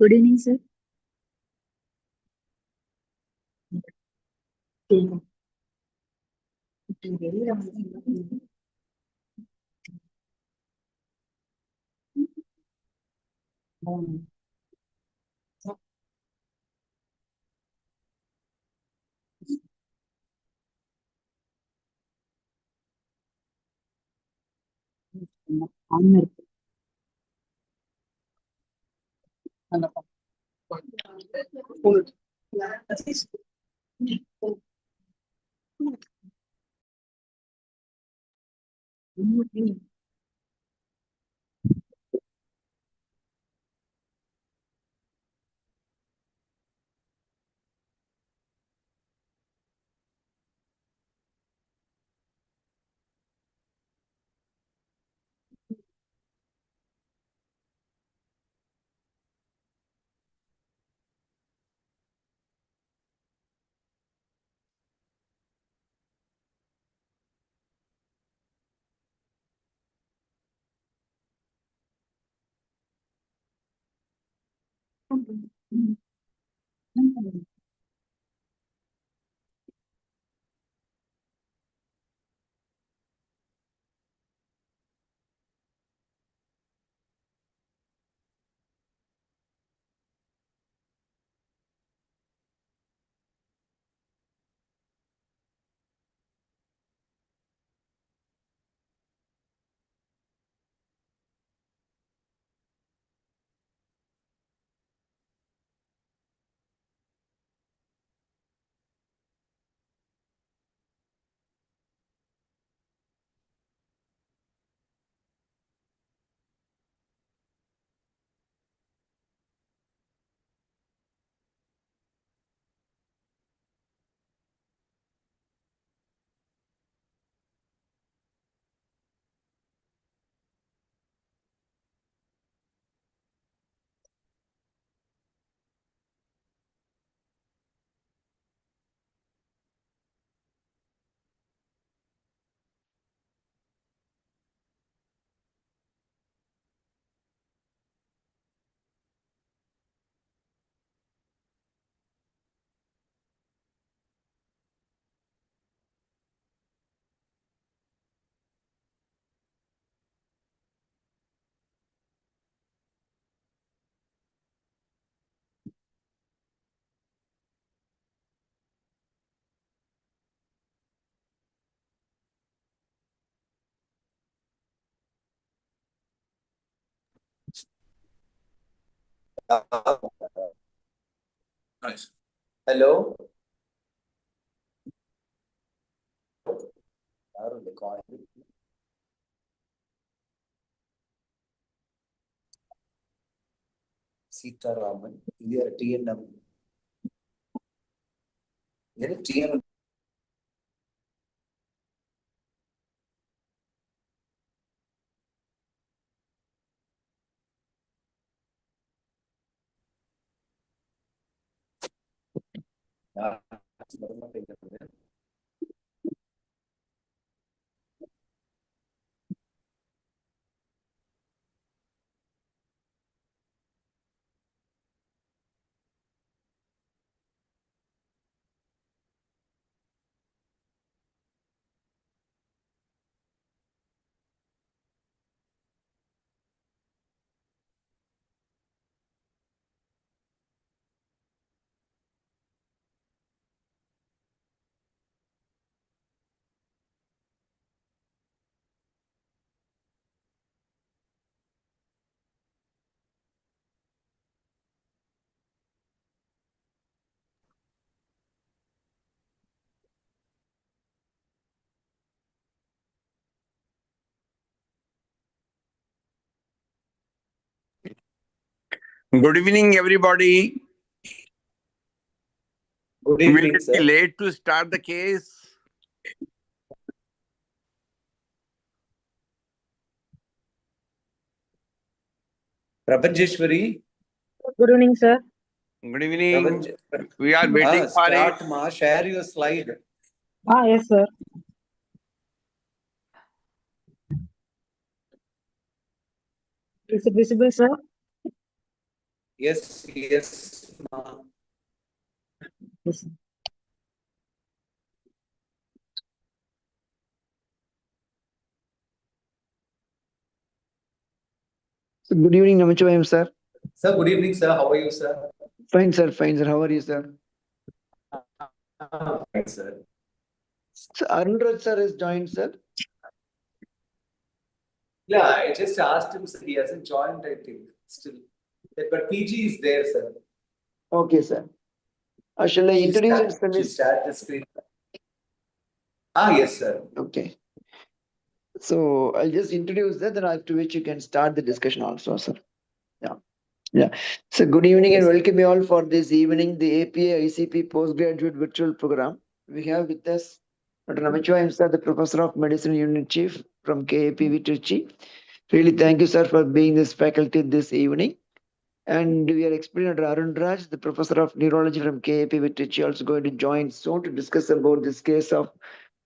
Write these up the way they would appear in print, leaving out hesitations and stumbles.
Good evening, sir. Nice. Hello. Sitaraman. Here TNM. Here TNM. Good evening, everybody. Good Will evening, it sir. be late to start the case? Prabhanjeshwari. Good evening, sir. Good evening. We are waiting for start, it. Ma. Share your slide. Yes, sir. Is it visible, sir? Yes, yes, ma. Yes. So good evening, Namachayam, sir. Sir, good evening, sir. How are you, sir? Fine, sir. Fine, sir. How are you, sir? Fine, sir. So Arunraj, sir, has joined, sir. Yeah, I just asked him, sir. He hasn't joined, I think, still. But PG is there, sir. Okay, sir. Shall I introduce it, sir? She'll start the screen. Ah, yes, sir. Okay. So I'll just introduce that, then after which you can start the discussion also, sir. Yeah. Yeah. So good evening and welcome you all for this evening, the API-ICP postgraduate virtual program. We have with us Dr. Namachayam, sir, the Professor of Medicine Unit Chief from KAPV Trichy. Really thank you, sir, for being this faculty this evening. And we are experienced Arun Raj, the Professor of Neurology from KAP, with Trichy, also going to join soon to discuss about this case of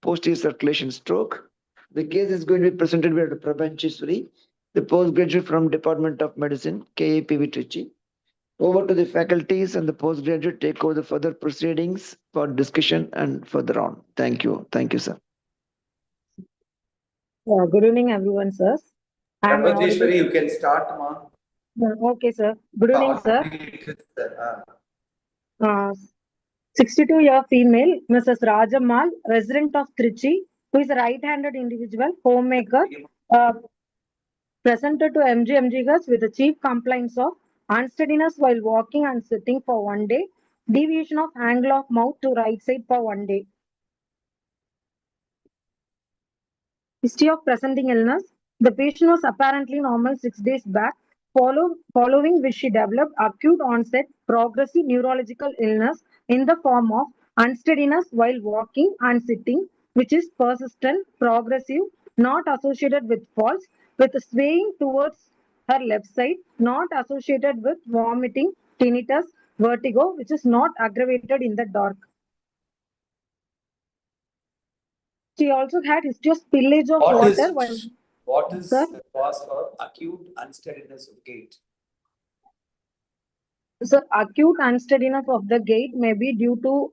posterior circulation stroke. The case is going to be presented by Dr. Prapancheswari, the postgraduate from Department of Medicine, KAP with Trichy. Over to the faculties and the postgraduate take over the further proceedings for discussion and further on. Thank you. Thank you, sir. Good evening, everyone, sir. Am I audible? Prapancheswari, you can start, ma. Okay, sir. Good evening, sir. Ah. 62-year female, Mrs. Rajamal, resident of Trichy, who is a right-handed individual, homemaker, presented to MGMGH with the chief complaints of unsteadiness while walking and sitting for 1 day, deviation of angle of mouth to right side for 1 day. History of presenting illness. The patient was apparently normal 6 days back, following which she developed acute onset progressive neurological illness in the form of unsteadiness while walking and sitting, which is persistent, progressive, not associated with falls, with swaying towards her left side, not associated with vomiting, tinnitus, vertigo, which is not aggravated in the dark. She also had history of spillage of water while. What is Sir? the cause for acute unsteadiness of gait? So acute unsteadiness of the gait may be due to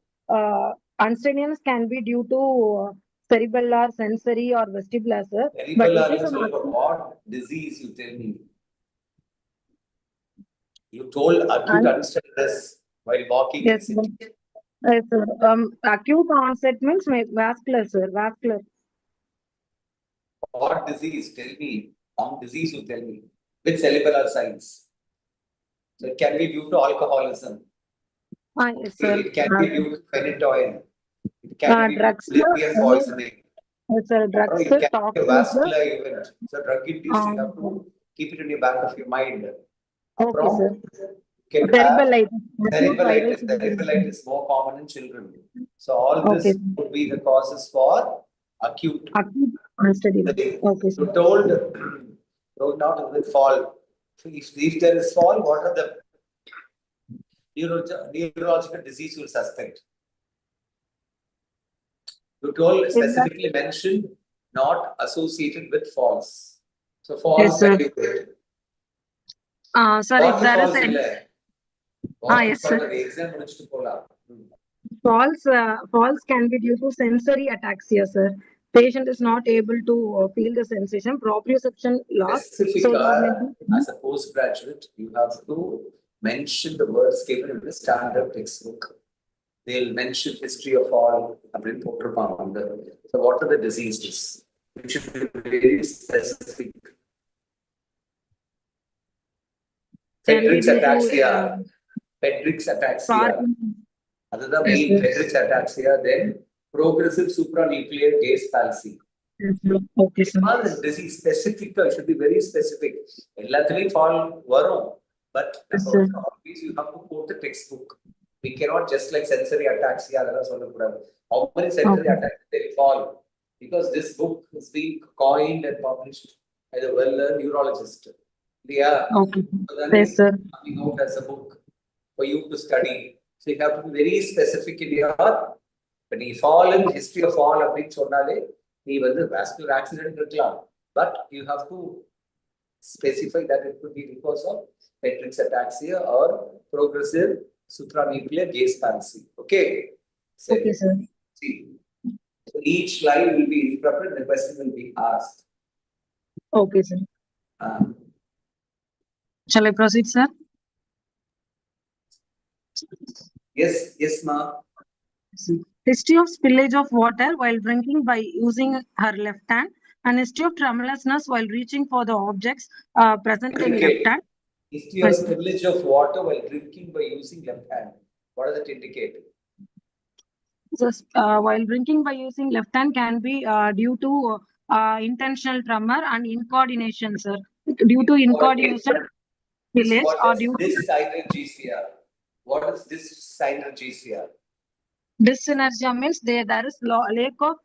unsteadiness can be due to cerebellar, sensory, or vestibular. Sir. But it is an What disease you tell me? You told acute unsteadiness while walking and yes, sitting. yes, sir. Acute onset means vascular, sir. Vascular. What disease? Tell me. Some disease you tell me. With cerebellar signs. So it can be due to alcoholism. Yes, sir. It can be due to phenytoin. It can be due drugs, to Lipian poisoning. Yes, sir. Drugs, Or it can be a toxins, vascular event. So drug induced, you have to keep it in the back of your mind. Okay, sir. Can Cerebellitis. Cerebellitis is more common in children. So all this would be the causes for acute unsteadiness. Okay, sir. You told not with fall. If there is fall, what are the neurological disease you will suspect? You told specifically mentioned not associated with falls. So falls, yes, sir. Sir, if there is any. Yes, sir. Falls can be due to sensory ataxia, sir. Patient is not able to feel the sensation, proprioception loss. So as a postgraduate, you have to mention the words given in the standard textbook. They'll mention history of all. So what are the diseases? It should be very specific. Friedreich's ataxia. Friedreich's ataxia. Other than main Friedreich's ataxia, then progressive supranuclear gaze palsy. Okay, sir. Disease specific, should be very specific. Everything fall varum, but always you have to quote the textbook. We cannot just like sensory ataxia. How many sensory attacks they fall? Because this book is being coined and published by the well-learned neurologist. Yeah. Okay. So then yes, sir. Coming out as a book for you to study. So you have to be very specific in your. When you fall in history of fall, he was a vascular accident, but you have to specify that it could be because of matrix ataxia or progressive supranuclear gaze palsy. Okay. Okay, sir. See, so each line will be interpreted, the question will be asked. Okay, sir. Um, Shall I proceed, sir? yes, ma. History of spillage of water while drinking by using her left hand, and history of tremulousness while reaching for the objects present in left hand. History of spillage of water while drinking by using left hand. What does it indicate? So, while drinking by using left hand can be due to intentional tremor and incoordination, sir. Due to incoordination, spillage or due to this synergesia? What is this synergesia? dyssynergia means there is lack of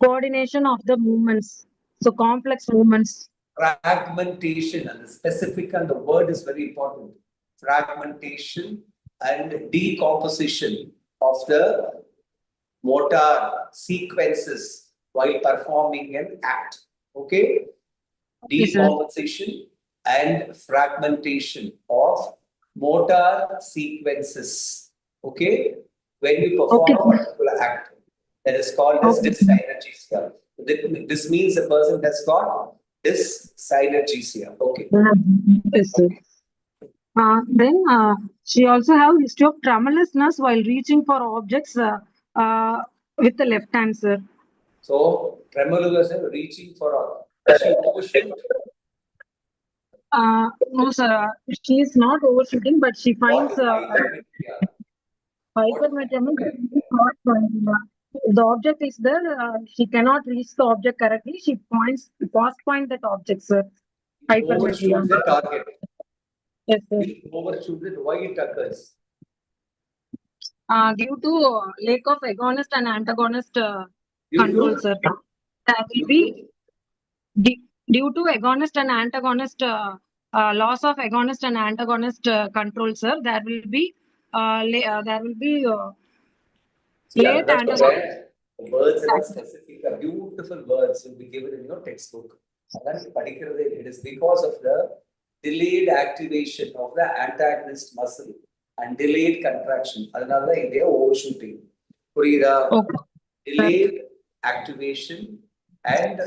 coordination of the movements. So complex movements. Fragmentation, and the specific and the word is very important. Fragmentation and decomposition of the motor sequences while performing an act. Okay? Decomposition and fragmentation of motor sequences. Okay? When you perform a particular act, that is called as dyssynergesia. This means the person has got dyssynergesia. Okay. Yes, sir. Then she also have history of tremulousness while reaching for objects with the left hand, sir. So tremulous reaching for she overshoot. No, sir. She is not overshooting, but she finds hypermetria means the object is there. She cannot reach the object correctly. She points past point that object, sir. Hypermetria. Overshoot the target. Yes, sir. Overshoot it. Why it occurs? Due to lack of agonist and antagonist control, sir. That will be due to agonist and antagonist loss of agonist and antagonist control, sir. There will be late antagonist. Words and specific, beautiful words will be given in your textbook. It is because of the delayed activation of the antagonist muscle and delayed contraction. Another idea overshooting. Delayed activation and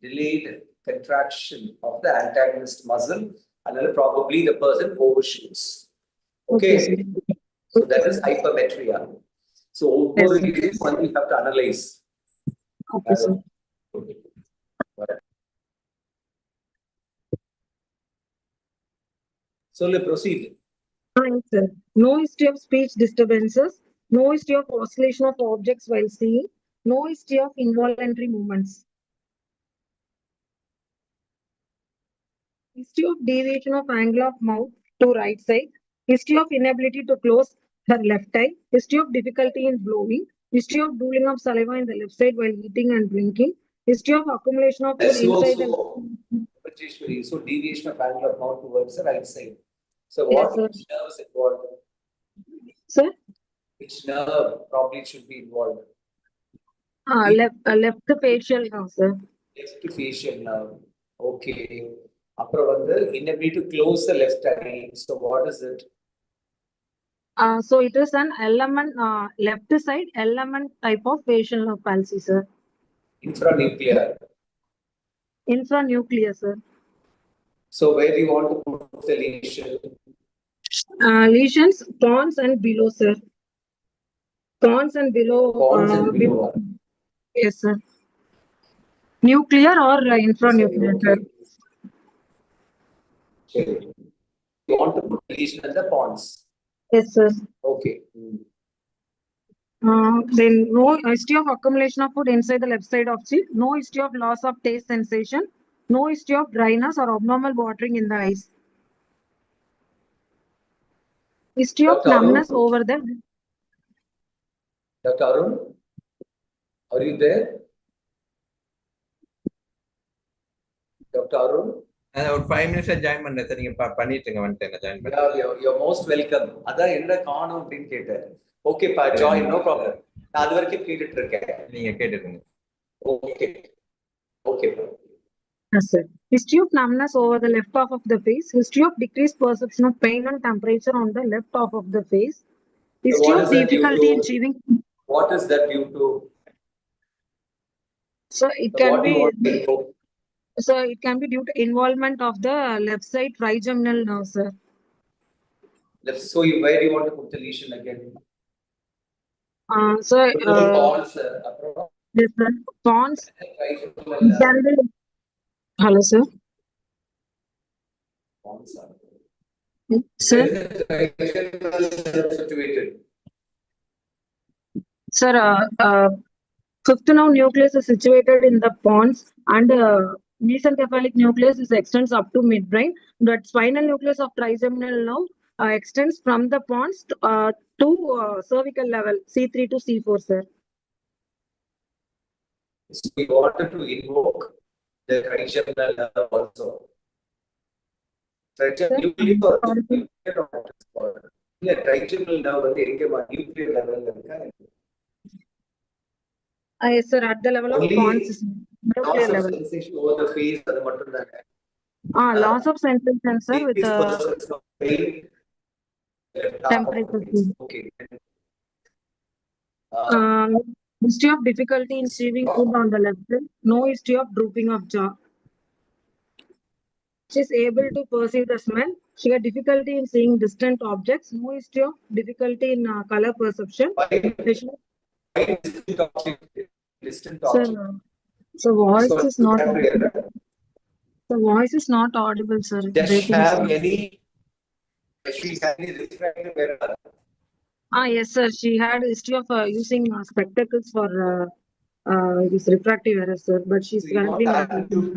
delayed contraction of the antagonist muscle, and probably the person overshoots. Okay. So that is hypermetria. So over is one we have to analyze. Okay, sir. So let's proceed. Fine, sir. No history of speech disturbances, no history of oscillation of objects while seeing, no history of involuntary movements. History of deviation of angle of mouth to right side, history of inability to close her left eye, history of difficulty in blowing, history of drooling of saliva in the left side while eating and drinking, history of accumulation of food inside the. So deviation of angle of mouth towards the right side. So what nerves involved? Sir? Which nerve probably should be involved? Left facial nerve, sir. Left facial nerve. Okay. Inability to close the left eye. So what is it? So it is an element, left side element type of facial nerve palsy, sir. Infranuclear. Infranuclear, sir. So where do you want to put the lesion? Lesions, pons and below, sir. Pons and below. Pons and below. Yes, sir. Nuclear or infranuclear, sir. Okay. You want to put the lesion at the pons? Yes, sir. Okay. Then no history of accumulation of food inside the left side of cheek, no history of loss of taste sensation, no history of dryness or abnormal watering in the eyes. History of numbness over the. Dr. Arun, are you there? Dr. Arun? ஒரு 5 minutes join பண்ணேன் sir நீங்க பண்ணிட்டுங்க வந்துட்டேன் join பண்ணேன் you're most welcome அதான் என்ன காணோம் அப்படினு கேட்டேன் ஓகே பா ஜாயின் நோ ப்ராப்ளம் நான் அது வரைக்கும் கேட்டுட்டு இருக்கேன் நீங்க கேட்டுருங்க okay okay Yes, sir. History of numbness over the left half of the face. History of decreased perception of pain and temperature on the left half of the face. So History what of is that due difficulty in to? achieving. What is that due to? So it So can what do you be. want to invoke? So it can be due to involvement of the left side trigeminal nerve, sir. So where do you want to put the lesion again? So The whole pons, approach. yes, sir. Pons Trigeminal, can be. Hello, sir. pons, Sir. where is the trigeminal situated? Sir, fifth nerve nucleus is situated in the pons, and mesencephalic nucleus is extends up to midbrain. That spinal nucleus of trigeminal nerve extends from the pons to cervical level, C3 to C4, sir. So we wanted to invoke the trigeminal nerve also. Trigeminal nuclear or what is called? Yeah, trigeminal nerve வந்து எங்க nuclear level இருக்கா? Yes, sir, at the level of Only pons, nuclear loss of level. sensation over the face அது மட்டும் தானே. Loss of sensation, sir, with Decreased perception of pain. temperature. Okay. History of difficulty in chewing food on the left side. No history of drooping of jaw. She is able to perceive the smell. She had difficulty in seeing distant objects. No history of difficulty in color perception. Distant Sir, object. so voice is not. The voice is not audible, sir. Does she have any? Does she have any refractive error? Yes, sir. She had a history of using spectacles for this refractive error, sir. But she's currently not using.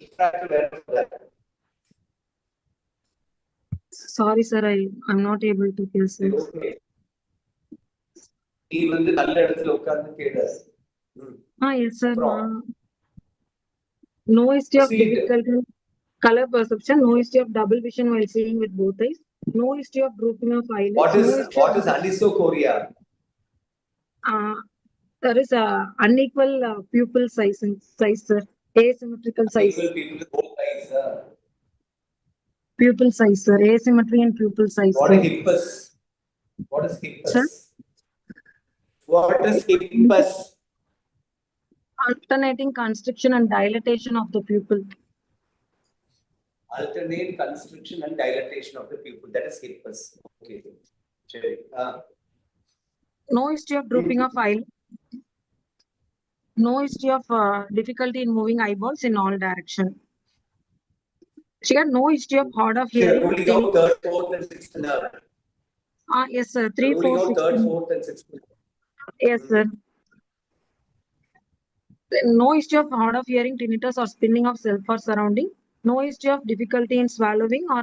Refractive error for that. Sorry, sir. I'm not able to hear, sir. Okay. நீ வந்து நல்ல இடத்துல உட்கார்ந்து கேளு. Yes, sir. No history of difficulty color perception. No history of double vision while seeing with both eyes. No history of grouping of eyelids. What is anisocoria? There is a unequal pupil size, sir. Asymmetrical size. Unequal pupil size. Pupil size, sir. Asymmetry and pupil size. What is hippus? What is hippus? Sir? What is hippus? Alternating constriction and dilatation of the pupil. Alternate constriction and dilatation of the pupil. That is hippus. Okay. No history of drooping of eyelid. No history of difficulty in moving eyeballs in all direction. She had no history of hard of hearing. Ruling out third, fourth, and sixth nerve. Yes, sir. 3, 4, 6. Third, fourth, and sixth nerve. Yes, sir. No history of hard of hearing, tinnitus, or spinning of self or surrounding. No history of difficulty in swallowing or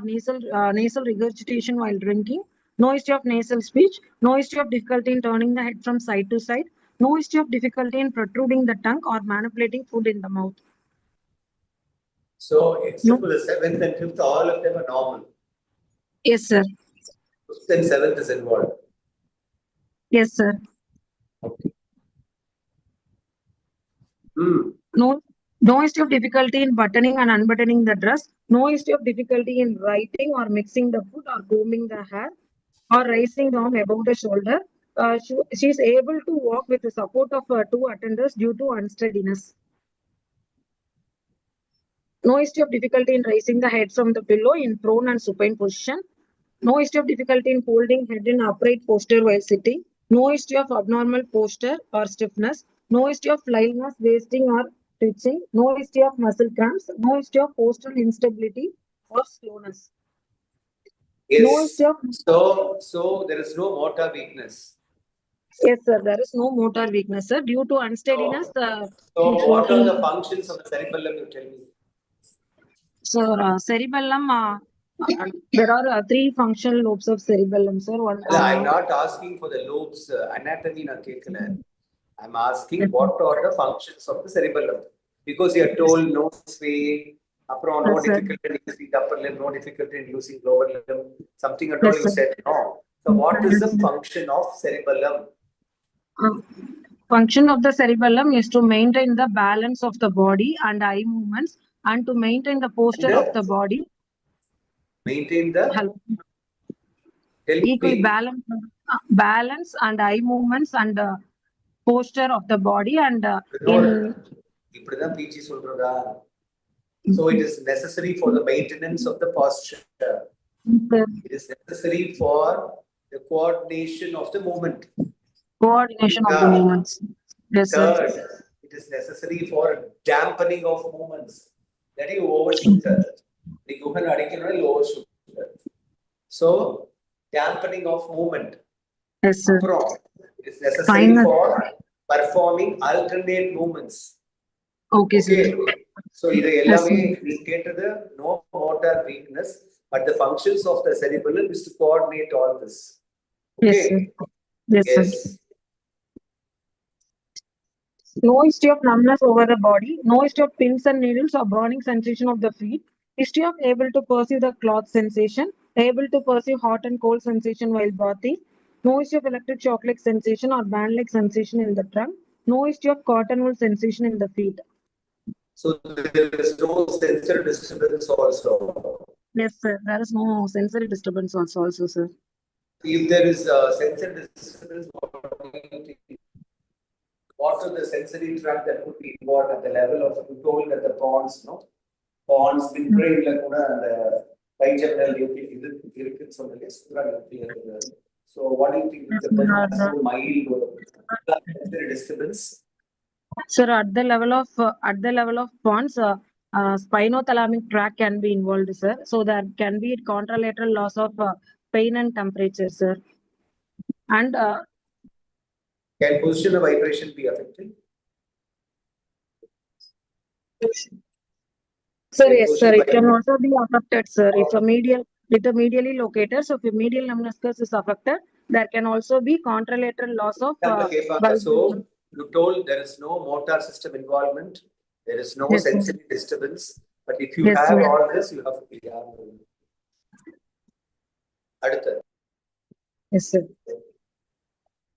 nasal regurgitation while drinking. No history of nasal speech. No history of difficulty in turning the head from side to side. No history of difficulty in protruding the tongue or manipulating food in the mouth. So, except for the 7th and 5th, all of them are normal. Yes, sir. 5th and 7th is involved. Yes, sir. Okay. No history of difficulty in buttoning and unbuttoning the dress. No history of difficulty in writing or mixing the food or combing the hair or raising the arm above the shoulder. She is able to walk with the support of 2 attenders due to unsteadiness. No history of difficulty in raising the head from the pillow in prone and supine position. No history of difficulty in holding head in upright posture while sitting. No history of abnormal posture or stiffness. No history of liveness, wasting or twitching. No history of muscle cramps. No history of postural instability or slowness. Yes. No history of... So there is no motor weakness. Yes, sir. There is no motor weakness, sir. Due to unsteadiness. So what are the functions of the cerebellum? You tell me. So cerebellum. There are 3 functional lobes of cerebellum, sir. I'm not asking for the lobes anatomy. I'm asking what are the functions of the cerebellum, because you are told no sway, no difficulty in using the upper limb, no difficulty in using lower limb, something at all you said no. So what is the function of cerebellum? Function of the cerebellum is to maintain the balance of the body and eye movements, and to maintain the posture of the body. Maintain the Hello. help Equal me. balance and eye movements and posture of the body and in. இப்படிதான் PG சொல்றதா? So it is necessary for the maintenance of the posture. It is necessary for the coordination of the movement. Coordination of the movements. Yes, sir. Third, it is necessary for dampening of movements. That is overshooter. The Guhan Adikinal overshooter. So, dampening of movement. Yes, sir. It is necessary Final. for performing alternate movements. Okay, sir. So, either no motor weakness, but the functions of the cerebellum is to coordinate all this. Okay? Yes, sir. Yes, Yes. sir. No history of numbness over the body, no history of pins and needles or burning sensation of the feet, history of able to perceive the cloth sensation, able to perceive hot and cold sensation while bathing, no history of electric shock-like sensation or band-like sensation in the trunk, no history of cotton wool sensation in the feet. So there is no sensory disturbance also. Yes, sir. There is no sensory disturbance also, sir. If there is a sensory disturbance, what are the sensory tract that could be involved at the level of, you told that the pons, no? Pons, brain, and the trigeminal இருக்குன்னு சொன்னீங்க. So what do you think is the so mild sensory disturbance? Sir, at the level of pons, spinothalamic tract can be involved, sir. So there can be contralateral loss of pain and temperature, sir. And can position of vibration be affected? Sir, yes, sir. It can also be affected, sir. If a medially located, so if a medial lemniscus is affected, there can also be contralateral loss of. So you told there is no motor system involvement, there is no yes, sensory disturbance, but if you yes, have sir. all this, you have to be Yes, sir.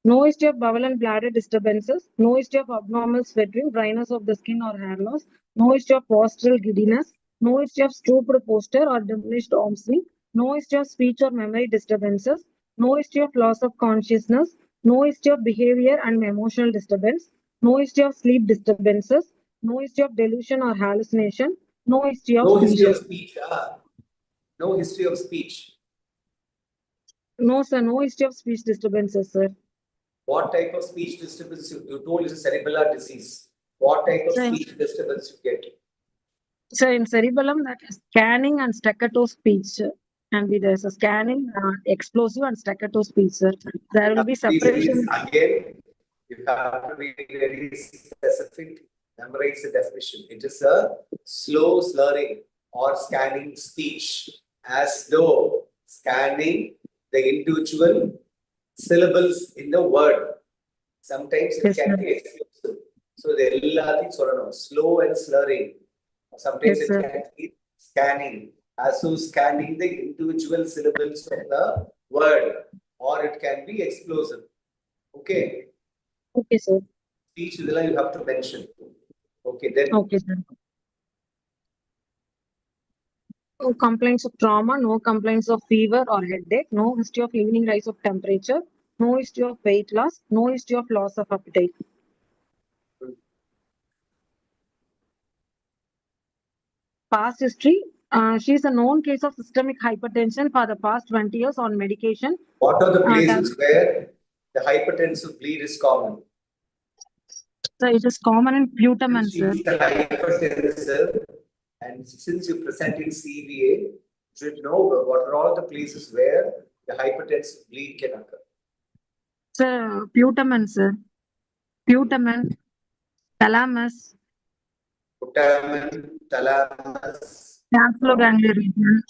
No history of bowel and bladder disturbances, no history of abnormal sweating, dryness of the skin or hair loss, no history of postural giddiness, no history of stooped posture or diminished arm swing, no history of speech or memory disturbances, no history of loss of consciousness, no history of behavior and emotional disturbance, no history of sleep disturbances, no history of delusion or hallucination, no history of speech. No history of speech. No, sir, no history of speech disturbances, sir. What type of speech disturbance you told is a cerebellar disease? What type of speech disturbance you get? So in cerebellum, that is scanning and staccato speech, and there's a scanning, explosive and staccato speech, sir. There will be separation. Again, you have to be very specific. Memorize the definition. It is a slow slurring or scanning speech, as though scanning the individual syllables in the word. Sometimes it can be explosive. So the slow and slurring. Sometimes it can be scanning, as so scanning the individual syllables of the word, or it can be explosive. Okay. Okay, sir. Speech you have to mention. Okay, then. Okay, sir. No complaints of trauma, no complaints of fever or headache, no history of evening rise of temperature, no history of weight loss, no history of loss of appetite. Past history, she is a known case of systemic hypertension for the past 20 years on medication. What are the places where the hypertensive bleed is common? So it is common in putamen, sir. Hypertensive, and since you present in CVA, you should know what are all the places where the hypertensive bleed can occur. Sir, putamen, sir. Putamen, thalamus. Putamen, thalamus. Capsulogangliar region.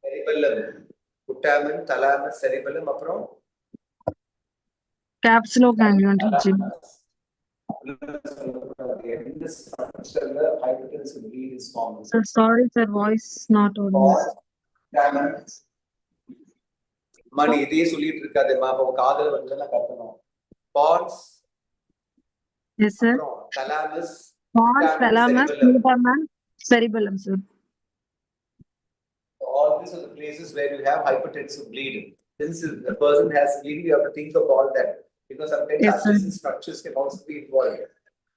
Cerebellum. Putamen, thalamus, cerebellum, apro? Capsulogangliar region. Hypertensive bleed is common. Sir, sorry, sir, voice not audible. மணி இதே சொல்லிட்டு இருக்காது மாமா காதல வந்து கட்டணும். Pons. Yes, sir. Thalamus. Pons, thalamus, putamen, Cerebellum, sir. All these are the places where you have hypertensive bleeding. Since the person has bleeding, you have to think of all that because sometimes Yes, sir. adjacent structures can also be involved.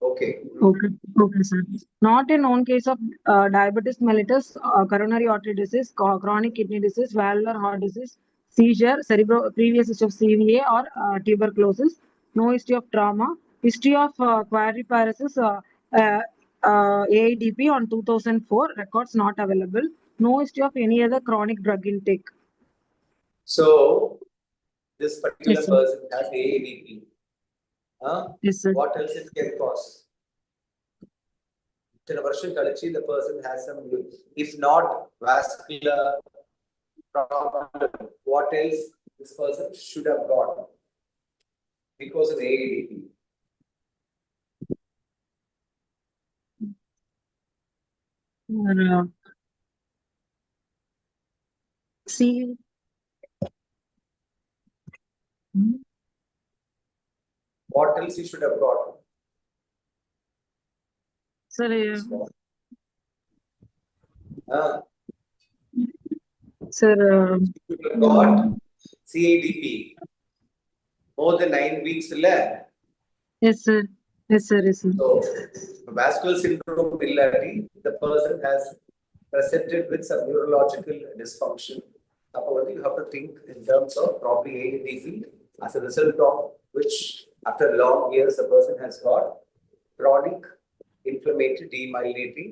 Okay. Okay, okay, sir. Not a known case of diabetes mellitus, coronary artery disease, chronic kidney disease, valvular heart disease, seizure, previous history of CVA or tuberculosis, no history of trauma, history of quadriparesis, AIDP on 2004, records not available, no history of any other chronic drug intake. So, this particular Yes, sir. person has AADP. Yes, sir. What else it can cause? The person has some, if not vascular problem, what else this person should have got because of AADP? See, What else he should have got? sir, Uh, sir, should have got CADP more than 9 weeks left. yes, sir. Yes, sir. Yes, sir. So, vascular syndrome illity, the person has presented with some neurological dysfunction. However, you have to think in terms of probably AADP as a result of which, after long years, the person has got chronic inflammatory demyelinating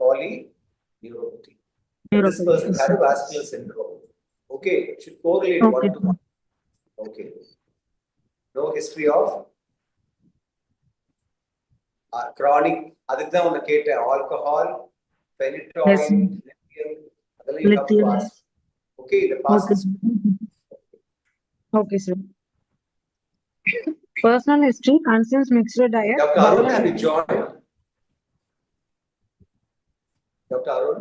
polyneuropathy. This person had a vascular syndrome. Okay, it should correlate Okay. 1 to 1. Okay. No history of chronic, alcohol, phenytoin, Yes. lithium, you have to Lithium. ask. Okay, the past Okay. Okay, sir. Personal history consumes mixed diet. Dr. Arun, have you joined? Dr. Arun?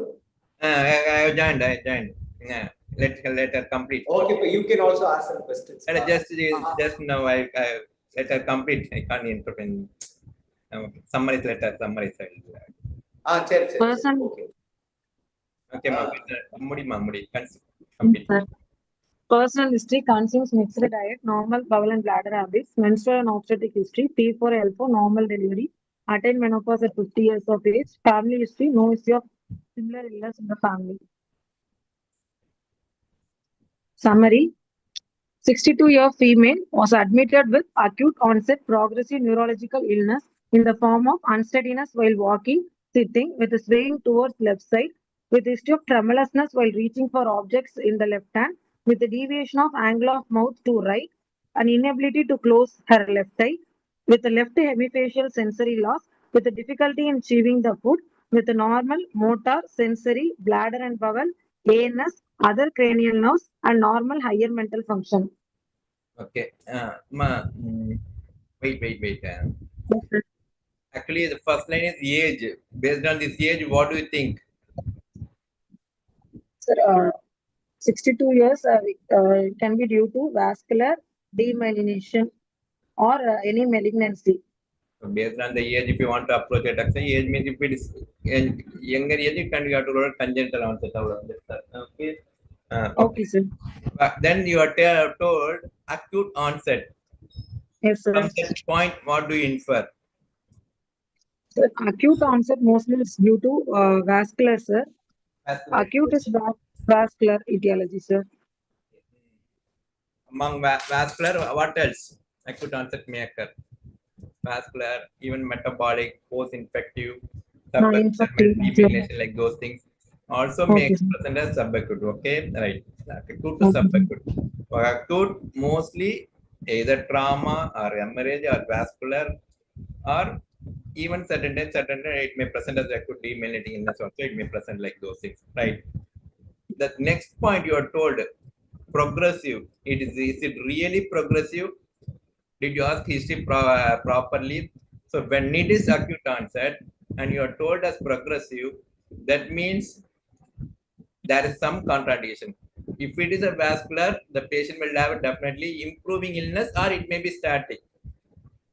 I joined. Yeah. Let her complete. Okay, but you can also ask some questions. Just now I let her complete. I can't intervene. Summarize letter. Summarize. Person. Okay. Okay, Mudi. Complete. Personal history consumes mixed diet, normal bowel and bladder habits, menstrual and obstetric history, P4, L4, normal delivery, attained menopause at 50 years of age, family history, no history of similar illness in the family. Summary: 62-year female was admitted with acute onset progressive neurological illness in the form of unsteadiness while walking, sitting, with a swaying towards left side, with history of tremulousness while reaching for objects in the left hand, with a deviation of angle of mouth to right, an inability to close her left eye, with a left hemifacial sensory loss, with a difficulty in chewing the food, with a normal motor, sensory, bladder and bowel, ANS, other cranial nerves, and normal higher mental function. Okay. Wait. Actually, the first line is age. Based on this age, what do you think? Sir, 62 years can be due to vascular demyelination or any malignancy. So based on the age, if you want to approach it, actually, age means if it is younger age, you have to roll congenital onset. Okay. Okay, sir. Then you are told acute onset. Yes, sir. From that point, what do you infer? Sir, acute onset mostly is due to vascular, sir. Acute is vascular etiology, sir. Among vascular, what else? Acute onset may occur. Vascular, even metabolic, post-infective, demyelination, like those things. Also may present as subacute. Okay, right. Acute to subacute. For acute, mostly either trauma or hemorrhage or vascular, or even certain times it may present as acute demyelinating illness. Also, it may present like those things. Right. The next point you are told progressive. Is it really progressive? Did you ask history properly? So when it is acute onset and you are told as progressive, that means there is some contradiction. If it is a vascular, the patient will have definitely improving illness or it may be static.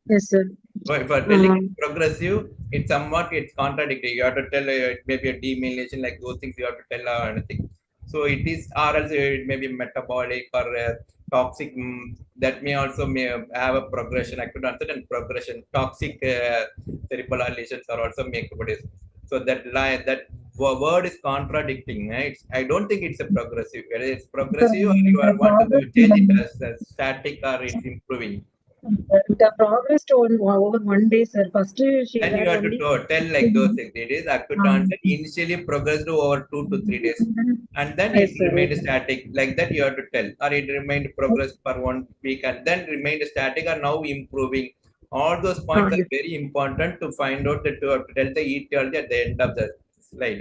Yes, sir. But for telling it's progressive, it's somewhat it's contradictory. You have to tell maybe a demyelination like those things you have to tell or anything. So it is, or else it may be metabolic or toxic. That may also may have a progression. I could answer and progression. Toxic cerebral lesions are also make bodies. So that line, that word is contradicting. I don't think it's a progressive. Whether it's progressive or you are want to change it as static or it's improving. The progress on over 1 day, sir. First, she Then had you have only. to tell like those things. It is acute onset initially progressed over 2 to 3 days, and then Yes, it sir. remained static. Like that, you have to tell, or it remained progress for 1 week and then remained static or now improving. All those points are Yes. very important to find out that you have to tell the etiology at the end of the slide.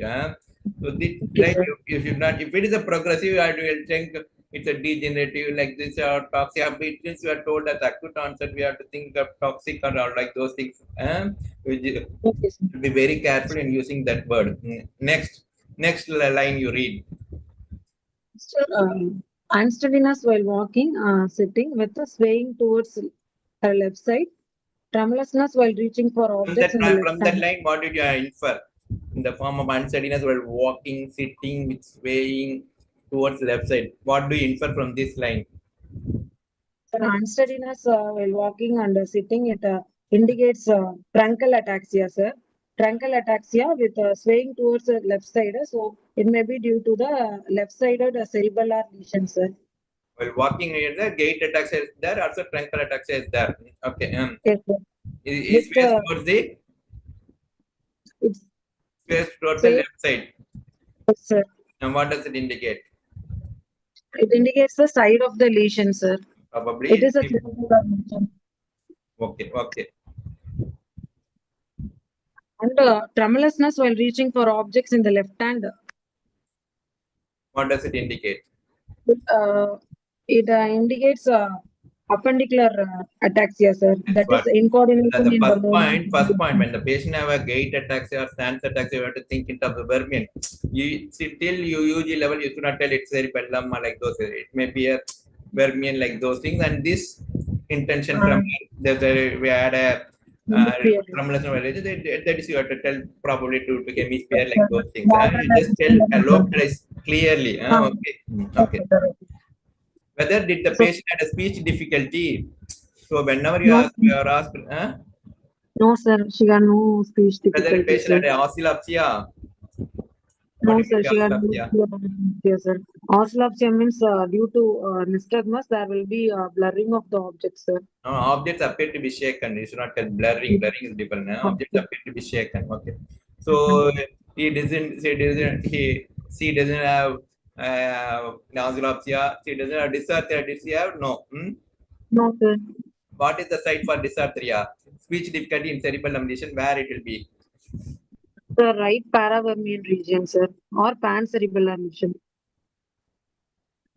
So this, Okay, right, sir. you should not. If it is a progressive, I will think it's a degenerative like this or toxic. Since you are told that acute onset, we have to think of toxic or like those things. Okay, sir. Be very careful in using that word. Next line you read. Sir, unsteadiness while walking, sitting with a swaying towards left side, tremulousness while reaching for objects in the left From that hand. line, what did you infer? In the form of unsteadiness while walking, sitting, with swaying towards left side. What do you infer from this line? Sir, unsteadiness while walking and sitting, it indicates truncal ataxia, sir. Truncal ataxia with swaying towards the left side. So it may be due to the left-sided cerebellar lesion, sir. While walking in the gait ataxia is there, also truncal ataxia is there. Okay. Yes, sir. Is With face towards the it's face towards the sway, left side. yes, sir. And what does it indicate? It indicates the side of the lesion, sir. Probably. It is a cerebellar lesion. Okay. Okay. And tremulousness while reaching for objects in the left hand. What does it indicate? It indicates appendicular ataxia, sir. That's That is what. incoordination That's the in the first point. First point, when the patient have a gait ataxia or stance ataxia, you have to think in terms of Vermeer. You see, till you UG level, you should not tell it's cerebellum or like those. It may be a Vermeer like those things. And this intention from we had a tremulous that is you have to tell probably to become hemisphere like those things. You just tell localize clearly. Okay. Okay. Whether did the patient had a speech difficulty? So whenever you are asked, no, sir, she had no speech whether the difficulty, patient sir. had a oscillopsia. No, What sir, is she had oscillopsia? no sir. Oscillopsia means due to nystagmus, there will be blurring of the objects, sir. Objects appear to be shaken. You should not tell blurring. Blurring is different. Objects appear to be shaken. Okay. So he doesn't. She doesn't have oscillopsia. She doesn't have dysarthria. Does she have? No. No, sir. What is the site for dysarthria? Speech difficulty in cerebellum lesion. Where it will be? The right paravermian region, sir, or pancerebellar lesion.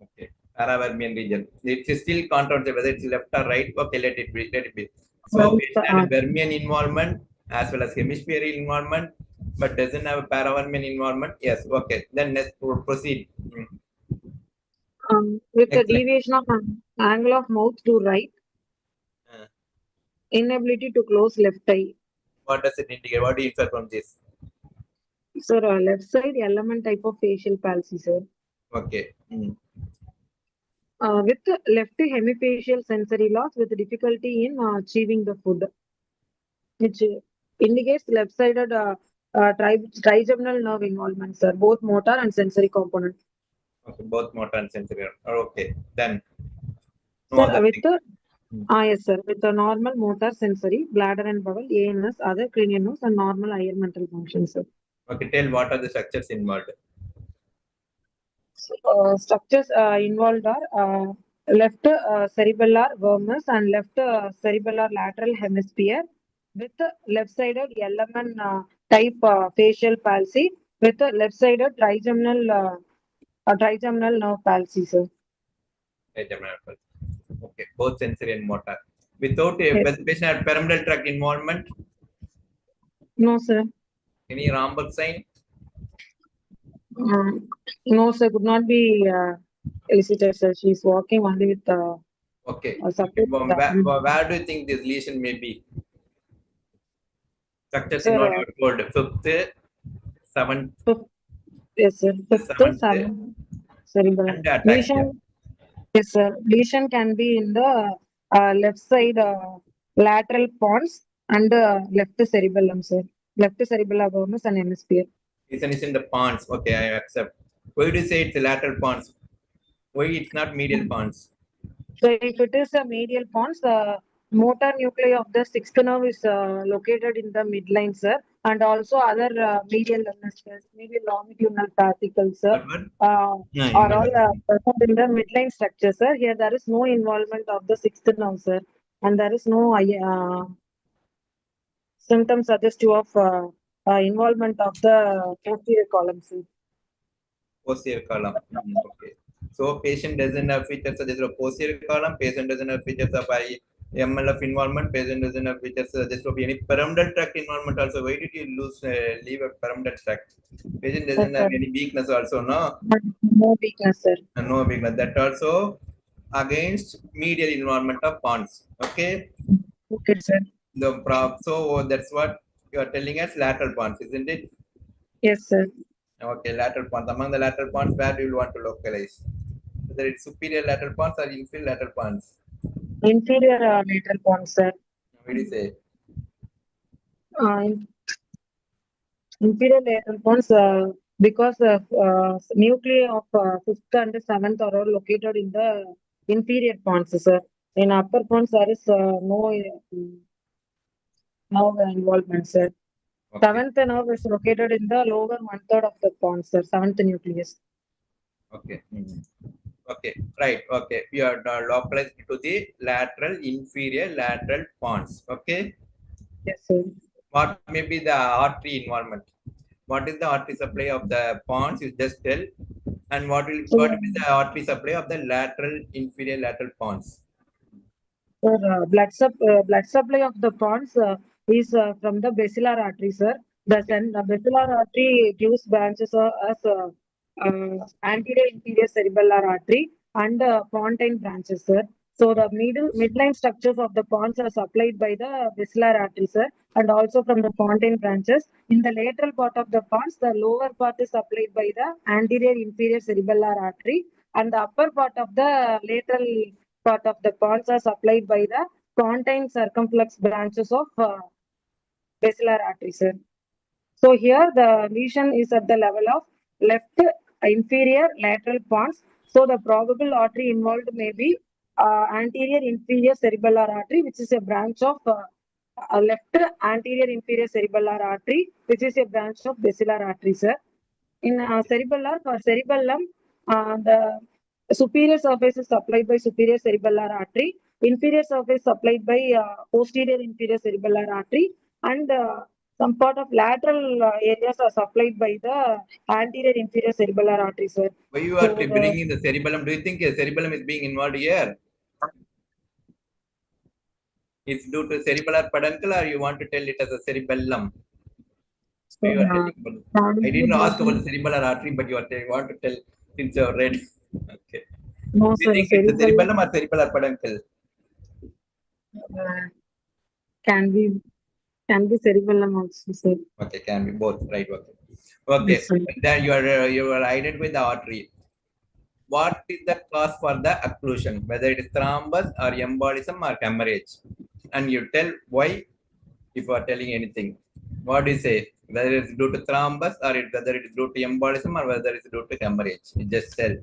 Okay. Paravermian region. It's still controversial whether it's left or right. Okay, let it be. Let it be. So Right, patient had a Vermean involvement as well as hemispherical involvement, but doesn't have a paravermian involvement. Yes. Okay. Then let's proceed. With the Next line. deviation of angle of mouth to right, inability to close left eye. What does it indicate? What do you infer from this? Sir, left side element type of facial palsy, sir. Okay. With left hemifacial sensory loss with difficulty in achieving the food, which indicates left-sided trigeminal nerve involvement, sir, both motor and sensory component. Okay, both motor and sensory. Okay, then. No Sir, other with thing. yes, sir, with the normal motor, sensory, bladder and bowel, ANS, other cranial nerves, and normal higher mental functions, sir. Okay, tell what are the structures involved. Structures involved are left cerebellar vermis and left cerebellar lateral hemisphere with left-sided element type facial palsy with left-sided trigeminal nerve palsy, sir. Okay, both sensory and motor. Without a patient had pyramidal tract involvement? No, sir. Any Ramberg sign? No, sir, could not be elicited, sir. She's walking only with okay. support. Where do you think this lesion may be? Structures Sir, involved, you told fifth, seventh, yes, sir. Fifth, seventh, seventh, cerebellum. and ataxia. Lesion, yes, sir. Lesion can be in the left side lateral pons and left cerebellum, sir. Left cerebellum and hemisphere. Lesion is in the pons. Okay, I accept. Why do you say it's a lateral pons? Why it's not medial pons? So if it is a medial pons, the motor nuclei of the sixth nerve is located in the midline, sir, and also other medial illnesses, maybe longitudinal particles, sir, What? are all present in the midline structure, sir. Here there is no involvement of the sixth nerve, sir, and there is no symptoms suggestive of involvement of the posterior column, sir. Posterior column. Okay. So patient doesn't have features such as a posterior column, patient doesn't have features of MLF involvement, patient doesn't have features such of any pyramidal tract involvement also. Why did you leave a pyramidal tract? Patient doesn't have any weakness also, no? No weakness, sir. No weakness. That also against medial involvement of pons. Okay. Okay, sir. So that's what you are telling us lateral pons, isn't it? Yes, sir. Okay, lateral pons. Among the lateral pons, where do you want to localize? Whether it's superior lateral pons or inferior lateral pons? Inferior lateral pons, sir. What do you say? Inferior lateral pons, because the nuclei of fifth and seventh are all located in the inferior pons, sir. In upper pons, there is no involvement, sir. Okay. Seventh nerve is located in the lower one-third of the pons, sir. Seventh nucleus. Okay. Okay. Right. Okay. We are localized to the lateral, inferior lateral pons. Okay. Yes, sir. What may be the artery involvement? What is the artery supply of the pons? You just tell. And what will be the artery supply of the lateral, inferior lateral pons? Sir, blood supply of the pons is from the basilar artery, sir. The basilar artery gives branches as anterior inferior cerebellar artery and pontine branches, sir. So the midline structures of the pons are supplied by the basilar artery, sir, and also from the pontine branches. In the lateral part of the pons, the lower part is supplied by the anterior inferior cerebellar artery, and the upper part of the lateral part of the pons are supplied by the pontine circumflex branches of basilar artery, sir. So here the lesion is at the level of left inferior lateral pons. So the probable artery involved may be anterior inferior cerebellar artery, which is a branch of left anterior inferior cerebellar artery, which is a branch of basilar artery, sir. In cerebellar, for cerebellum, the superior surface is supplied by superior cerebellar artery, inferior surface supplied by posterior inferior cerebellar artery, and some part of lateral areas are supplied by the anterior inferior cerebellar artery, sir. Why you are bringing the cerebellum? Do you think a cerebellum is being involved here? It's due to cerebellar peduncle, or you want to tell it as a cerebellum? I didn't ask about the cerebellar artery, but you want to tell since you read. Okay. No, Do you think it's a cerebellum or cerebellar peduncle? Can be cerebellum also, sir. Okay, can be both, right? Okay. Okay. Yes, sir. Then you are identifying the artery. What is the cause for the occlusion? Whether it is thrombus or embolism or hemorrhage, and you tell why. If you are telling anything, what do you say? Whether it's due to thrombus or whether it is due to embolism or whether it's due to hemorrhage. You just tell.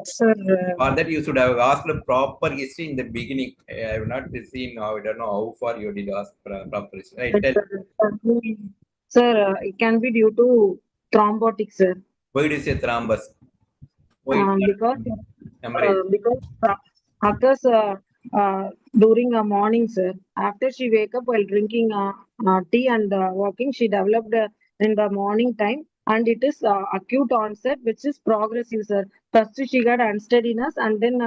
Sir, For that, you should have asked the proper history in the beginning. I have not seen. I don't know how far you did ask proper history. Right? Tell. Sir, it can be due to thrombotic, sir. Why do you say thrombus? Why Because hemorrhage? occurs during a morning, sir. After she wake up while drinking tea and walking, she developed in the morning time, and it is acute onset, which is progressive, sir. First she got unsteadiness, and then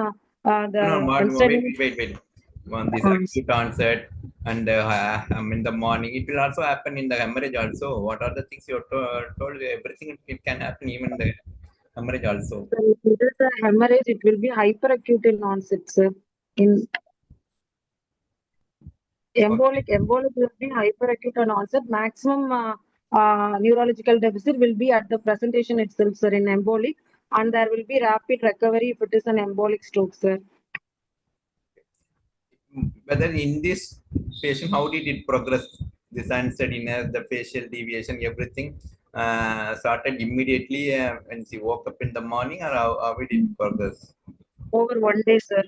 Wait. One this acute onset and in the morning. It will also happen in the hemorrhage also. What are the things you told? Everything it can happen even in the hemorrhage also. So if it is a hemorrhage, it will be hyperacute in onset, sir. Embolic will be hyperacute and onset. Maximum neurological deficit will be at the presentation itself, sir, in embolic, and there will be rapid recovery if it is an embolic stroke, sir. Whether in this patient, how did it progress? This unsteadiness, the facial deviation, everything started immediately when she woke up in the morning, or how did it progress? Over 1 day, sir.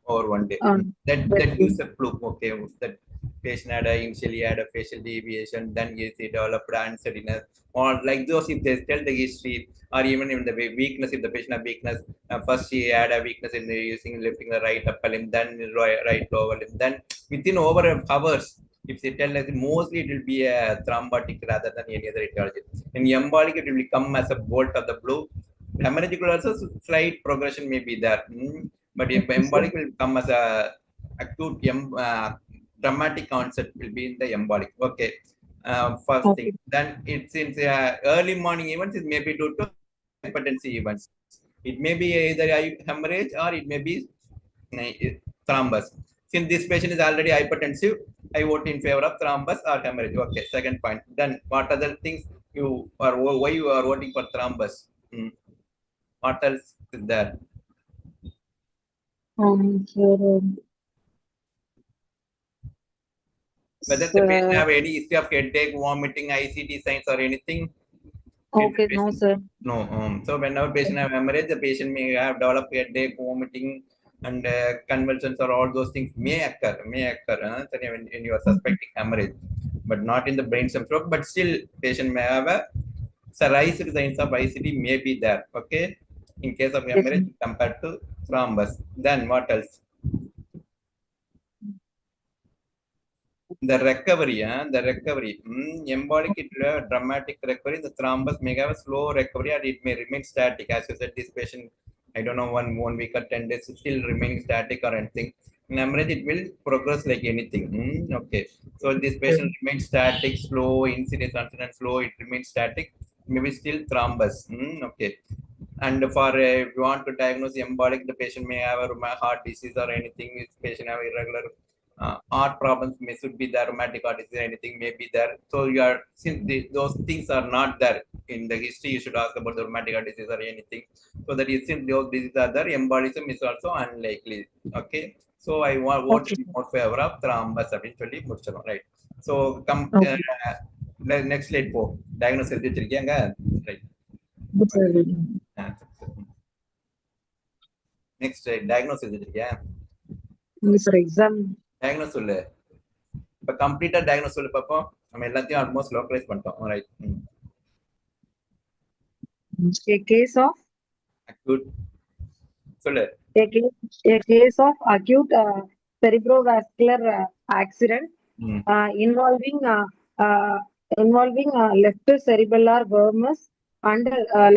Over 1 day. That gives a clue. Okay, that patient initially had a facial deviation, then he developed unsteadiness, or like those if they tell the history, or even in the weakness, if the patient had weakness, first he had a weakness in the using lifting the right upper limb, then right lower limb, then within over hours, if they tell us, mostly it will be a thrombotic rather than any other etiology. In embolic, it will come as a bolt of the blue. Hemorrhagic will also slight progression may be there. But if embolic will come as a acute dramatic onset will be in the embolic. Okay. First thing. Then it's in early morning events, it may be due to hypertensive events. It may be either hemorrhage or it may be thrombus. Since this patient is already hypertensive, I vote in favor of thrombus or hemorrhage. Okay, second point. Then what other things you are, why you are voting for thrombus? What else is there? Whether the patient have any history of headache, vomiting, ICT signs or anything? Okay, no, sir. No. So whenever patient have hemorrhage, the patient may have developed headache, vomiting, and convulsions or all those things may occur when you are suspecting hemorrhage, but not in the brain stem stroke. But still, patient may have a rise signs of ICD may be there. Okay, in case of hemorrhage compared to thrombus. Then what else? The recovery, embolic it will have dramatic recovery. The thrombus may have a slow recovery, and it may remain static. As you said, this patient, I don't know, one week or 10 days, still remaining static or anything. In hemorrhage, it will progress like anything. Okay, so this patient remains static, slow, incidence and slow. It remains static. Maybe still thrombus. Okay. And for if you want to diagnose embolic, the patient may have a heart disease or anything. This patient have irregular heart problems should be there, rheumatic heart disease, anything may be there. So you are, since those things are not there in the history, you should ask about the rheumatic heart disease or anything. So that is, since those diseases are there, embolism is also unlikely. Okay. So I want to be more favor of thrombus eventually, right? So come next slide for diagnosis. Right. Next diagnosis. Exam. Diagnosis சொல்லு. இப்ப கம்ப்ளீட்டா diagnose சொல்லு பாப்போம். நம்ம எல்லாத்தையும் almost localise பண்ணிட்டோம். Right. A case of acute சொல்லு. A case of acute cerebrovascular accident involving left cerebellar vermis and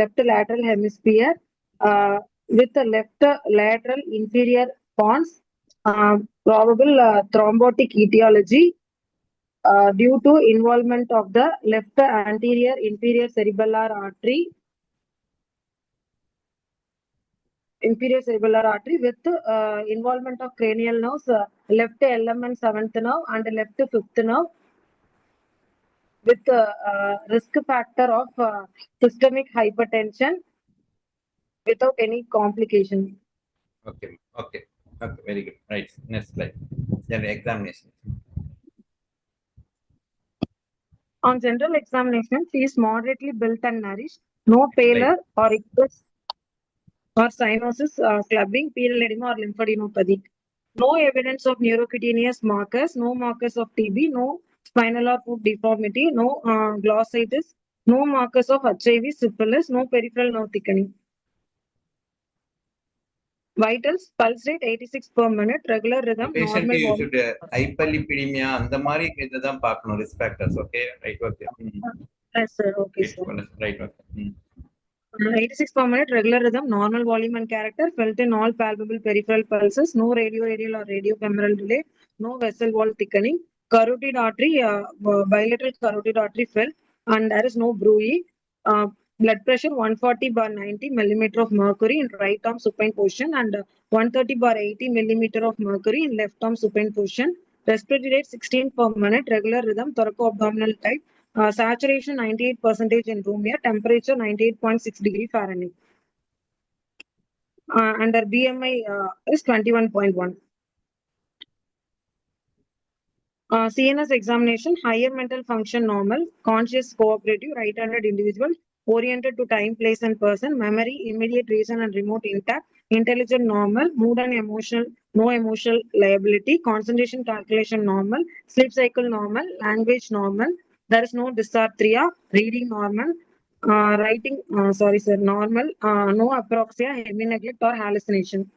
left lateral hemisphere with the left lateral inferior pons, probable thrombotic etiology due to involvement of the left anterior inferior cerebellar artery with involvement of cranial nerves, left LM and 7th nerve and left 5th nerve, with risk factor of systemic hypertension without any complication. Okay, very good. Right, next slide. General examination. On general examination, she is moderately built and nourished, no pallor or ictus or cyanosis, clubbing, penile edema or lymphadenopathy. No evidence of neurocutaneous markers, no markers of TB, no spinal or foot deformity, no glossitis, no markers of HIV, syphilis, no peripheral nerve thickening. Vitals, pulse rate 86 per minute, regular rhythm, normal you should hyperlipidemia and the mari idadam paakano risk factors. Okay, right? Okay. Yes, sir. Okay, sir. Right. Okay. 86 per minute, regular rhythm, normal volume and character, felt in all palpable peripheral pulses, no radio-radial or radiofemoral delay, no vessel wall thickening, carotid artery, bilateral carotid artery felt, and there is no bruit. Blood pressure 140/90 millimeter of mercury in right arm supine position and 130/80 millimeter of mercury in left arm supine position. Respiratory rate 16 per minute, regular rhythm, thoracoabdominal type, saturation 98% in room air, temperature 98.6 degree Fahrenheit. Under BMI is 21.1. CNS examination, higher mental function normal, conscious cooperative, right-handed individual, oriented to time, place and person, memory, immediate reason and remote intact, intelligent normal, mood and emotional, no emotional liability, concentration calculation normal, sleep cycle normal, language normal, there is no dysarthria, reading normal, writing, normal, no apraxia, heavy neglect or hallucination.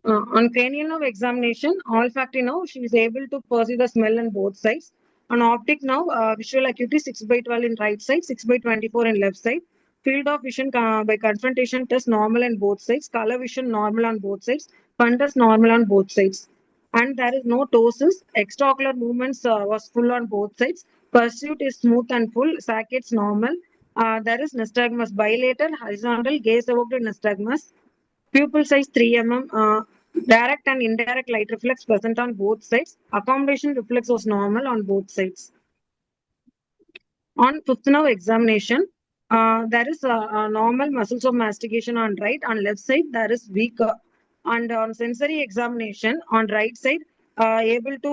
On cranial nerve examination, olfactory nerve, she is able to perceive the smell on both sides. On optic nerve, visual acuity 6/12 in right side, 6/24 in left side. Field of vision by confrontation test normal on both sides. Color vision normal on both sides. Fundus normal on both sides. And there is no ptosis. Extraocular movements was full on both sides. Pursuit is smooth and full. Saccades normal. There is nystagmus bilateral, horizontal, gaze evoked nystagmus. Pupil size 3 mm. Direct and indirect light reflex present on both sides. Accommodation reflex was normal on both sides. On fifth nerve examination, there is a normal muscles of mastication on right. On left side, there is weak. And on sensory examination, on right side, able to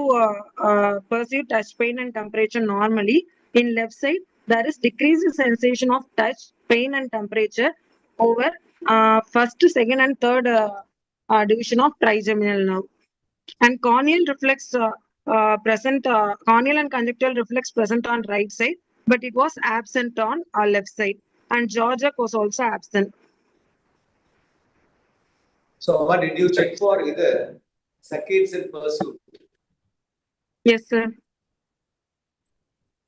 perceive touch, pain, and temperature normally. In left side, there is decreased sensation of touch, pain, and temperature over first, second, and third division of trigeminal nerve. And corneal reflex corneal and conjunctival reflex present on right side, but it was absent on left side. And Georgia was also absent. So, Amma, did you check for either saccades and pursuit? Yes, sir.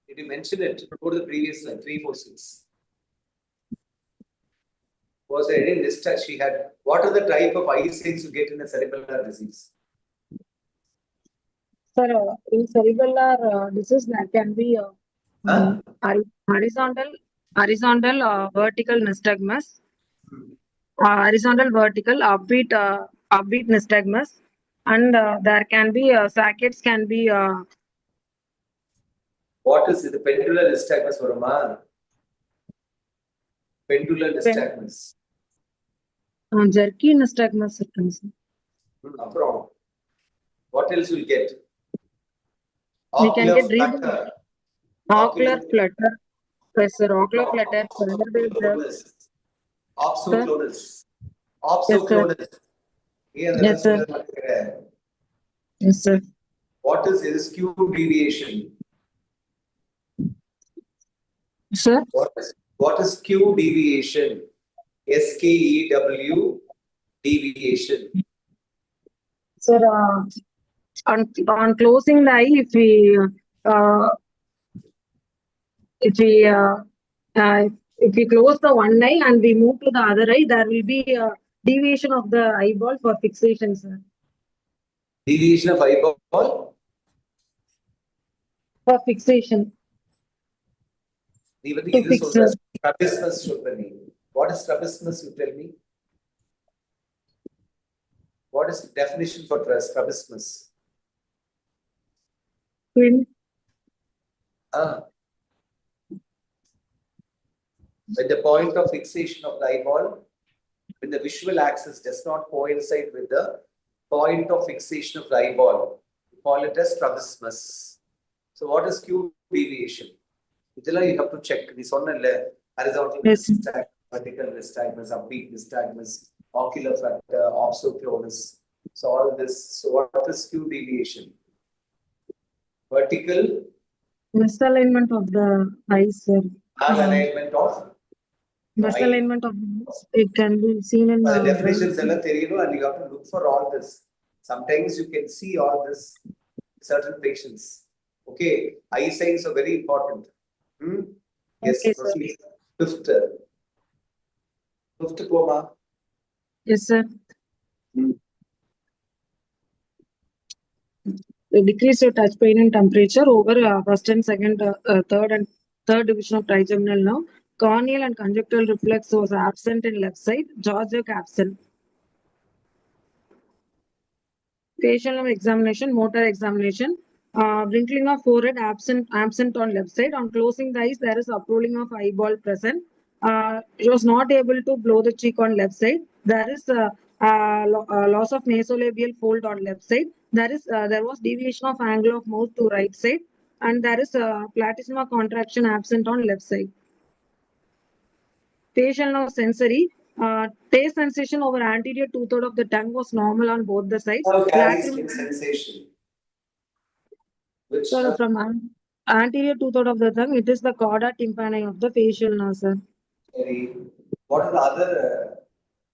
Did you mention it? Go to the previous line, 346. Was there any list that she had? What are the type of eye signs you get in a cerebellar disease? Sir, in cerebellar disease, there can be horizontal, vertical nystagmus, horizontal, vertical, upbeat nystagmus, and there can be saccades can be. What is it? The pendular nystagmus, Varma? Pendular nystagmus. Jerky nystagmus. What else will get? We can get flutter. ocular flutter. Yes, sir. Ocular flutter. Oxoclonus. Oxoclonus. Yes, sir. Yes, sir. What is skew deviation? Sir? What is skew deviation? SKEW deviation. Sir, on closing the eye, if we close the one eye and we move to the other eye, there will be a deviation of the eyeball for fixation, sir. Deviation of eyeball? For fixation. Even the strabismus should tell me. What is strabismus, you tell me? What is the definition for strabismus? When the point of fixation of the eyeball, when the visual axis does not coincide with the point of fixation of the eyeball, we call it as strabismus. So what is skew deviation? You have to check this on horizontal nystagmus, vertical nystagmus, upbeat nystagmus, ocular flutter, oxoclonus. So all this. So what is skew deviation? Vertical misalignment of the eyes, sir. Misalignment of misalignment of the eyes. It can be seen in the definitions, and you have to look for all this. Sometimes you can see all this in certain patients. Okay, eye signs are very important. Yes, okay, proceed. Fifth coma. Yes, sir. The decrease of touch, pain, and temperature over first and second, third division of trigeminal nerve. Corneal and conjunctival reflex was absent in left side. Georgic absent. Facial examination, motor examination. Wrinkling of forehead absent on left side. On closing the eyes, there is uprolling of eyeball present. She was not able to blow the cheek on left side. There is loss of nasolabial fold on left side. There was deviation of angle of mouth to right side, and there is platysma contraction absent on left side. Facial nerve sensory. Taste sensation over anterior two-third of the tongue was normal on both the sides. Now carries sensation. Which So from anterior two-third of the tongue, it is the chorda tympani of the facial nerve, sir. What are the other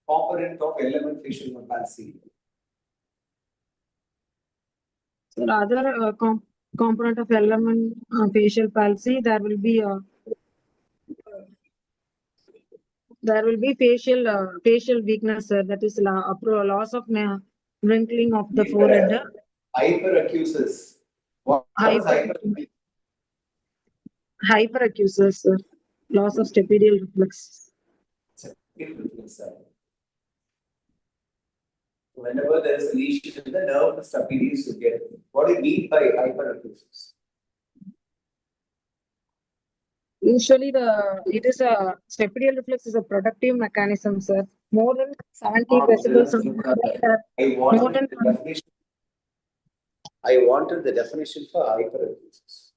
component of element facial nerve palsy? So other component of element facial palsy, there will be facial weakness, sir. That is loss of wrinkling of the forehead. Hyperacusis. What is Hyperacusis, sir. Loss of stapedial reflex. Whenever there is a lesion in the nerve, the stapedius you get. What do you mean by hyperacusis? Usually, it is a stapedial reflex is a productive mechanism, sir. More than 70 decibels. I wanted the definition for hyperacusis.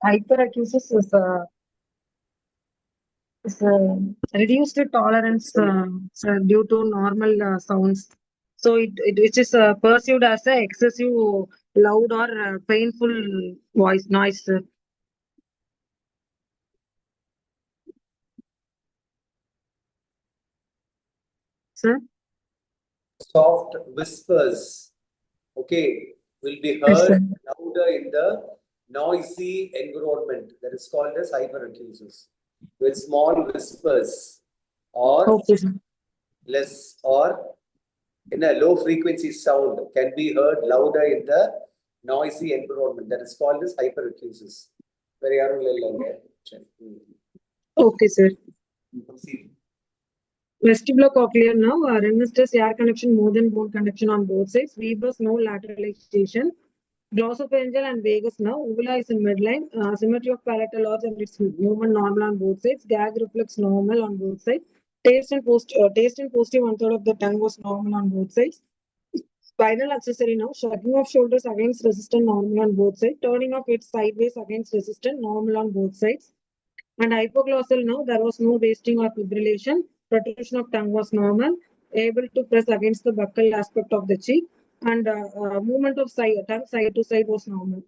Hyperacusis is reduced tolerance due to normal sounds. So it is perceived as a excessive loud or painful noise. Sir? Soft whispers, okay, will be heard louder in the noisy environment. That is called as hyperacusis. With small whispers or less or in a low frequency sound can be heard louder in the noisy environment. That is called as hyperacusis. Okay, sir. Vestibulocochlear nerve, remisters air connection more than bone conduction on both sides. Rebus no lateralization. Glossopharyngeal and vagus nerve. Uvula is in midline. Symmetry of palatal lobes and its movement normal on both sides. Gag reflex normal on both sides. Taste and positive one-third of the tongue was normal on both sides. Spinal accessory nerve. Shrugging of shoulders against resistant normal on both sides. Turning of it sideways against resistant normal on both sides. And hypoglossal nerve, there was no wasting or fibrillation. Protrusion of tongue was normal. Able to press against the buccal aspect of the cheek. And movement of tongue side to side was normal.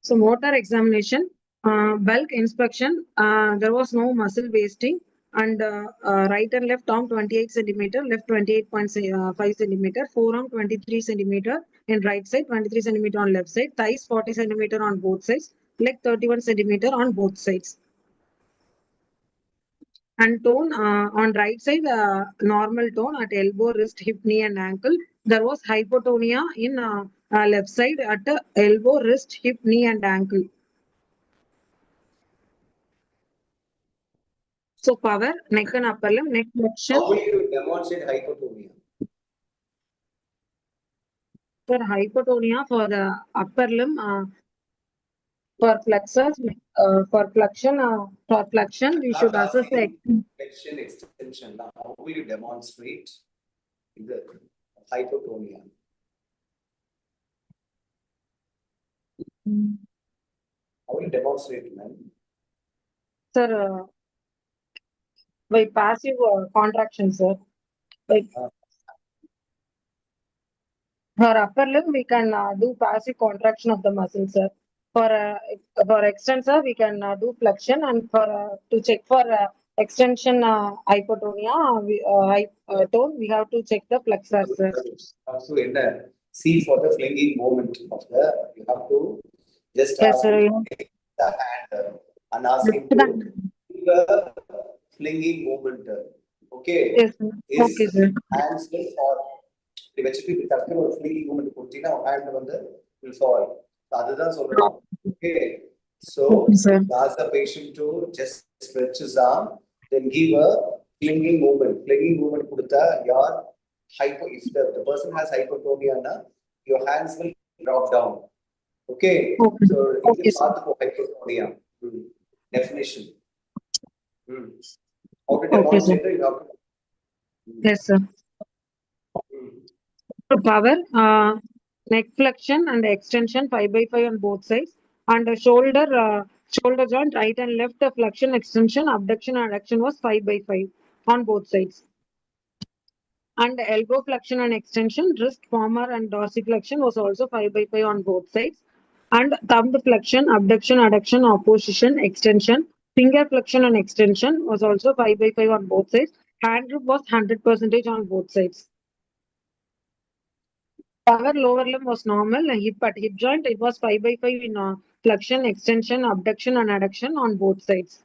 So motor examination, bulk inspection, there was no muscle wasting. And right and left arm 28 centimeter, left 28.5 centimeter, forearm 23 centimeter in right side, 23 centimeter on left side, thighs 40 centimeter on both sides, leg 31 centimeter on both sides. And tone on right side, normal tone at elbow, wrist, hip, knee, and ankle. There was hypotonia in left side at elbow, wrist, hip, knee, and ankle. So power, neck and upper limb, neck flexion. How will you demonstrate hypotonia? For hypotonia for the upper limb, for flexors, for flexion, we should assess the flexion extension. Now, how will you demonstrate the hypotonia? How will you demonstrate, man? Sir, by passive contraction, sir. Like for upper limb, we can do passive contraction of the muscle, sir. For extensor, we can do flexion, and for to check for extension hypotonia, tone, we have to check the flexor, sir. Also, in the see for the flinging movement of the, you have to just Yes, ask sir. him to take the hand and ask him to do the flinging movement. Okay. Yes, sir. Okay, sir. Hands will fall. The vegetable flinging movement hand will fall. So, that's all. Okay. So, Okay, sir. ask the patient to just stretch his arm, then give a flinging movement. Flinging movement kudutha, your if the person has hypotonia, na, your hands will drop down. Okay. Okay. So, Okay, this is sir. part of hypotonia. Definition. How to Okay, sir. demonstrate it, you have to. Yes, sir. Power, neck flexion and extension 5 by 5 on both sides, and shoulder joint right and left flexion, extension, abduction and adduction was 5 by 5 on both sides. And elbow flexion and extension, wrist, palmar and dorsiflexion was also 5 by 5 on both sides. And thumb flexion, abduction, adduction, opposition, extension, finger flexion and extension was also 5 by 5 on both sides. Hand grip was 100% on both sides. Power lower limb was normal. At hip joint, it was 5 by 5 in flexion, extension, abduction, and adduction on both sides.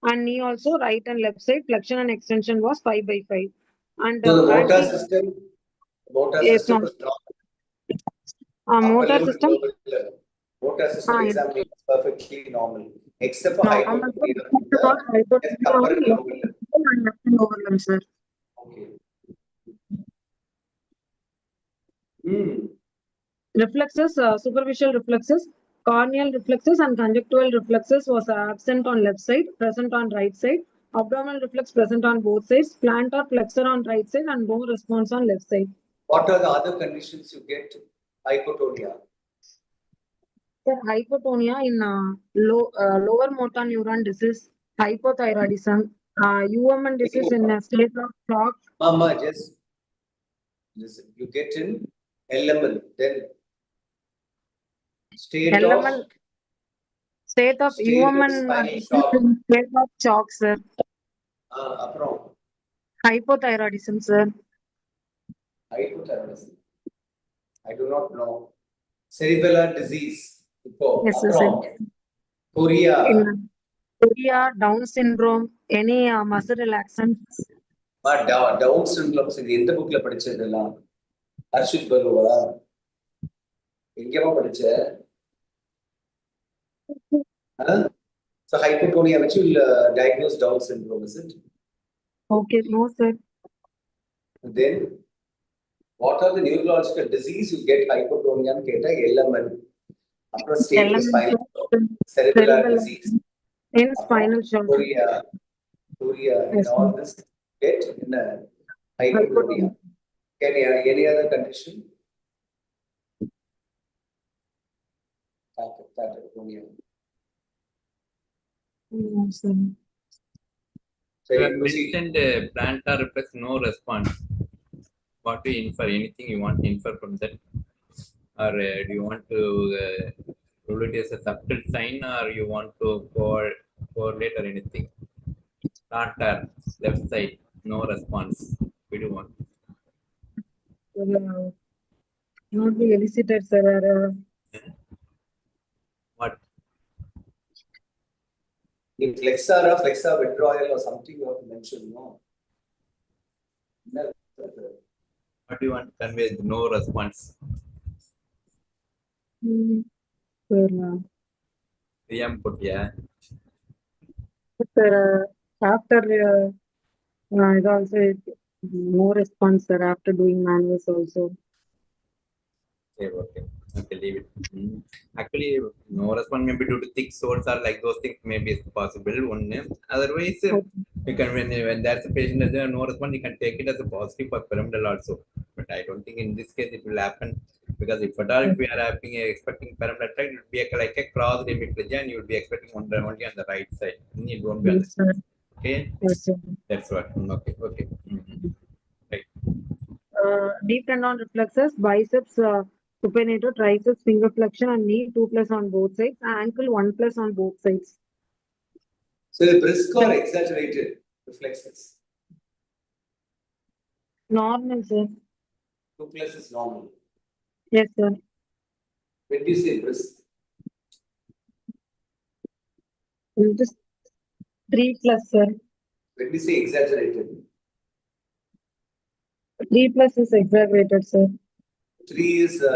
And knee also, right and left side, flexion and extension was 5 by 5. And So, the motor ankle, system yes, was normal. motor Upper limb, system, lower limb. Motor system examination is perfectly normal, except for normal. hypotonia in the left upper and lower limb. And left and lower limb, sir. Okay. Reflexes, superficial reflexes, corneal reflexes and conjunctival reflexes was absent on left side, present on right side. Abdominal reflex present on both sides, plantar flexor on right side and no response on left side. What are the other conditions you get hypotonia? Sir, hypotonia in lower motor neuron disease, hypothyroidism, UMN disease in a state of shock. Mama, just you get in LML, then state LML, of state of UMN spinal disease shock. in state of shock, sir. Apro. Hypothyroidism, sir. Hypothyroidism. I do not know. Cerebellar disease. Yes, sir. Korea. Korea, Down syndrome, any muscle relaxants. But Down syndrome in the book la படிச்சதெல்லாம் அர்ஷித் பருவா எங்கேமா படிச்ச So hypotonia which will diagnose Down syndrome, is it? Okay, no, sir. Then what are the neurological disease you get hypotonia and keta LMN? After state of spinal cerebellar disease. In spinal shock. Korea, Yes, and all this get in a hypotonia. Any other condition? Hypotonia. No, sir. So You have mentioned plantar reflex, no response. What to infer? Anything you want to infer from that? Or do you want to rule it as a subtle sign, or you want to correlate or anything? Plantar, left side, no response. We do want. Not be elicited, sir. What? If flexor withdrawal or something you have to mention, no. What do you want to convey? No response. Sir, sir, after it also no response, sir, after doing manuals also. Okay, leave it. Actually, no response maybe due to thick soles or like those things maybe is possible. Otherwise, you can when there's a patient that no response, you can take it as a positive for pyramidal also. But I don't think in this case it will happen, because if at all if we are expecting pyramidal tract, it will be like a cross hemiplegia and you will be expecting only on the right side. It won't be on the side. Okay. Yes, sir. That's what. Okay. Right. Deep tendon reflexes, biceps supinator, triceps, finger flexion, and knee 2+ on both sides, ankle 1+ on both sides. So the brisk or exaggerated reflexes? Normal, sir. 2+ is normal. Yes, sir. When do you say brisk? Just 3+, sir. When do you say exaggerated? 3+ is exaggerated, sir. 3 is the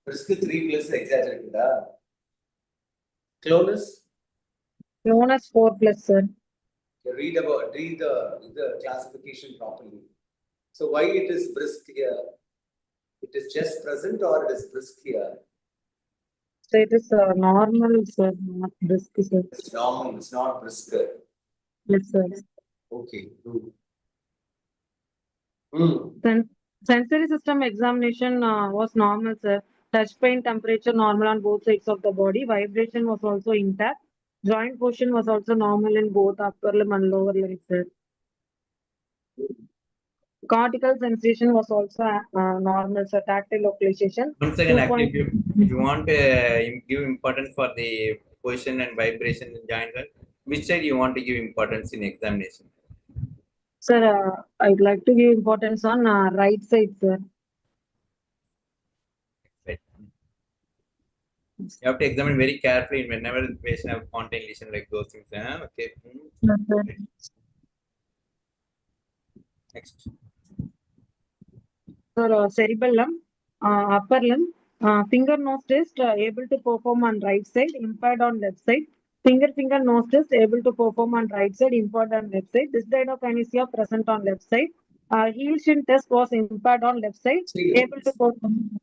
brisk 3+ exaggerated. Clonus? Clonus 4+, sir. Read the classification properly. So why it is brisk here? It is just present or it is brisk here? So it is normal, sir, not brisk, sir. It's normal, it's not brisk. Yes, sir. Okay, good. Sensory system examination was normal, sir. Touch pain, temperature normal on both sides of the body. Vibration was also intact. Joint position was also normal in both upper limb and lower limb, sir. Cortical sensation was also normal, sir. Tactile localization. Once again, actually, if you want to give importance for the position and vibration in joint, which side you want to give importance in examination? Sir, I'd like to give importance on right side, sir. Right. You have to examine very carefully whenever the patient have spontaneous lesion like those things. Okay. Yes, sir. Next. Sir, cerebellum, upper limb, finger nose test able to perform on right side, impaired on left side. Finger nose test able to perform on right side, impaired on left side. Dysdiadokinesia present on left side. Heel shin test was impaired on left side, able to perform.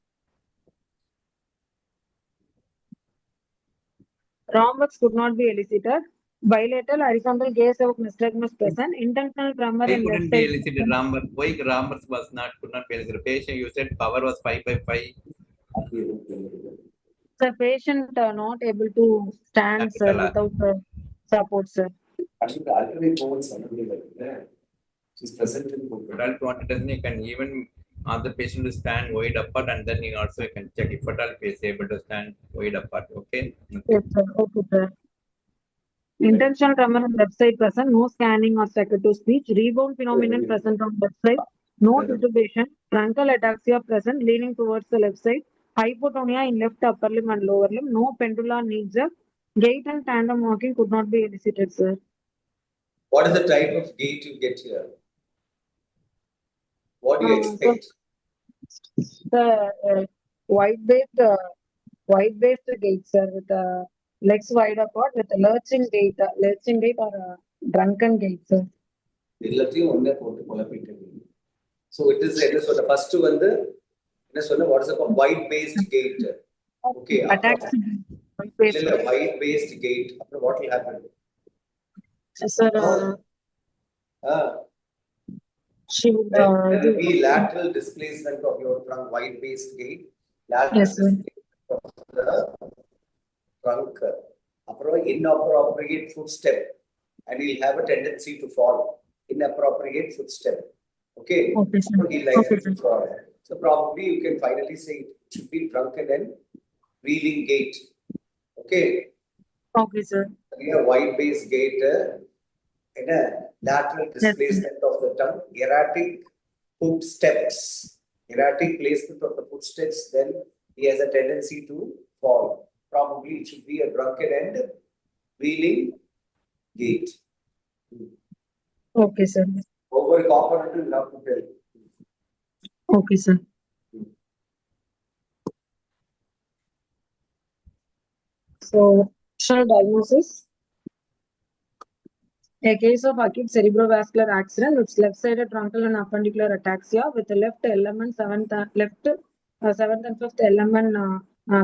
Rhombus could not be elicited. Bilateral horizontal gaze of nystagmus present. Intentional tremor Why in left couldn't be side. elicited Rambus? Why Rambus could not be elicited? Patient, you said power was 5/5. The patient not able to stand, sir, without support, sir. Actually, alternate movements are really like that. She's present in book. Adult wanted doesn't you can even ask the patient to stand wide apart, and then you also can check if adult is able to stand wide apart. Okay. Yes, sir. Okay, sir. Intentional tremor on left side present, no scanning or staccato speech, rebound phenomenon present on left side, no titubation, truncal ataxia present, leaning towards the left side, hypotonia in left upper limb and lower limb, no pendular knee jerk, gait and tandem walking could not be elicited, sir. What is the type of gait you get here? What do you expect? The wide-based gait, sir, with legs wide apart, with a lurching gait or drunken gait, sir. So it is the first one, what is the wide-based gait? Okay, wide-based gait. What will happen? Sir, there will be lateral displacement of your trunk, wide-based gait. Lateral displacement of the trunk. Inappropriate footstep, and he'll have a tendency to fall. Inappropriate footstep. Okay. Okay, sir. So he likes to fall. So probably you can finally say it should be drunken and reeling gait. Okay. Okay, sir. A wide-based gait and a lateral displacement of the tongue, erratic footsteps, erratic placement of the footsteps, then he has a tendency to fall. Probably it should be a drunken and reeling gait. Okay, sir. Over component will have to tell. Okay, sir. So, diagnosis. A case of acute cerebrovascular accident with left-sided truncal and appendicular ataxia with the left element seventh and fifth element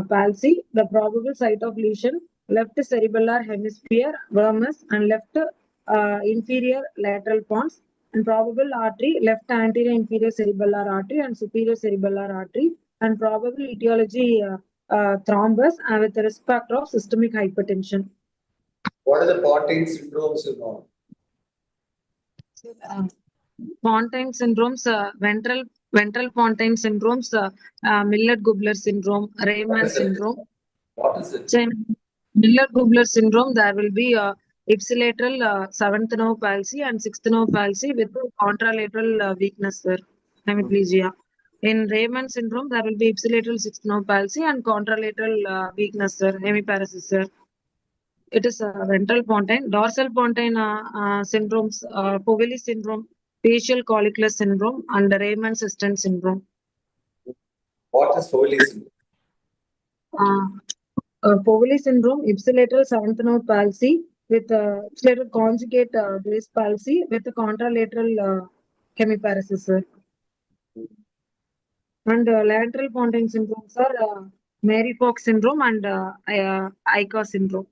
palsy. The probable site of lesion: left cerebellar hemisphere, vermis, and left inferior lateral pons. And probable artery: left anterior inferior cerebellar artery and superior cerebellar artery. And probable etiology: thrombus with the risk factor of systemic hypertension. What are the Pontine syndromes you know? Pontine syndromes, ventral Pontine syndromes, Miller-Gubler syndrome, Rayman syndrome. What is it? Miller-Gubler syndrome, there will be ipsilateral seventh nerve palsy and sixth nerve palsy with contralateral weakness, sir. Hemiplegia. In Rayman syndrome, there will be ipsilateral sixth nerve palsy and contralateral weakness, sir. Hemiparesis, sir. It is ventral Pontine, dorsal Pontine syndromes, Povili syndrome, facial collicular syndrome, and Rayman-Sisson syndrome. What is Povili syndrome? Povili syndrome, ipsilateral seventh node palsy with ipsilateral conjugate base palsy with contralateral hemiparesis, sir. And lateral pontine syndromes are Mary Fox syndrome and ICA syndrome.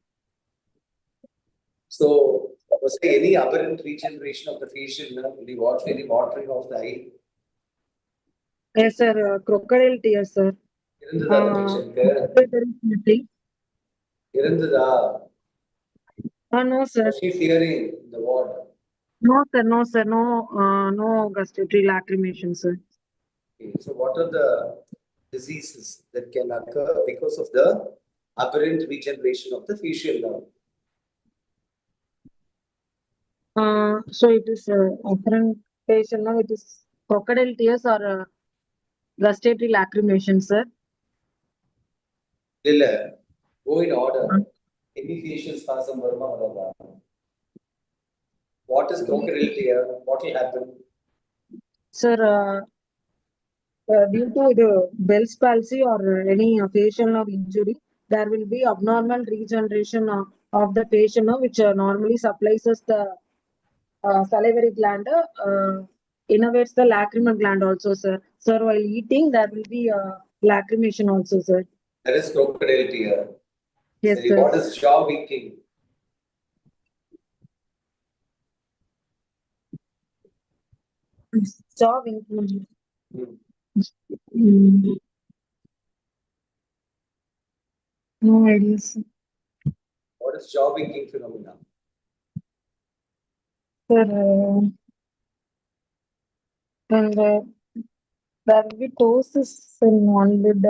So, was there any aberrant regeneration of the facial nerve? Did you watch any watering of the eye? Yes, sir. Crocodile tears, sir. இருந்ததா அந்த பேஷண்ட்க்கு? இருந்ததா? No, sir. Was she tearing in the ward? No, sir. No, sir. No, no gustatory lacrimation, sir. Okay. So, what are the diseases that can occur because of the aberrant regeneration of the facial nerve? So it is apparent facial nerve. It is crocodile tears or gustatory lacrimation, sir. இல்ல, go in order. Any facial spasm வருமா வராதா? What is crocodile tear? What will happen? Sir, due to the Bell's palsy or any facial nerve injury, there will be abnormal regeneration of the facial nerve, which normally supplies us the salivary gland, innervates the lacrimal gland also, sir. Sir, while eating, there will be lacrimation also, sir. That is crocodile tear. Yes, Sorry, sir. what is jaw winking? Jaw winking. No idea, sir. What is jaw winking phenomena? Sir, and there will be ptosis in one lid.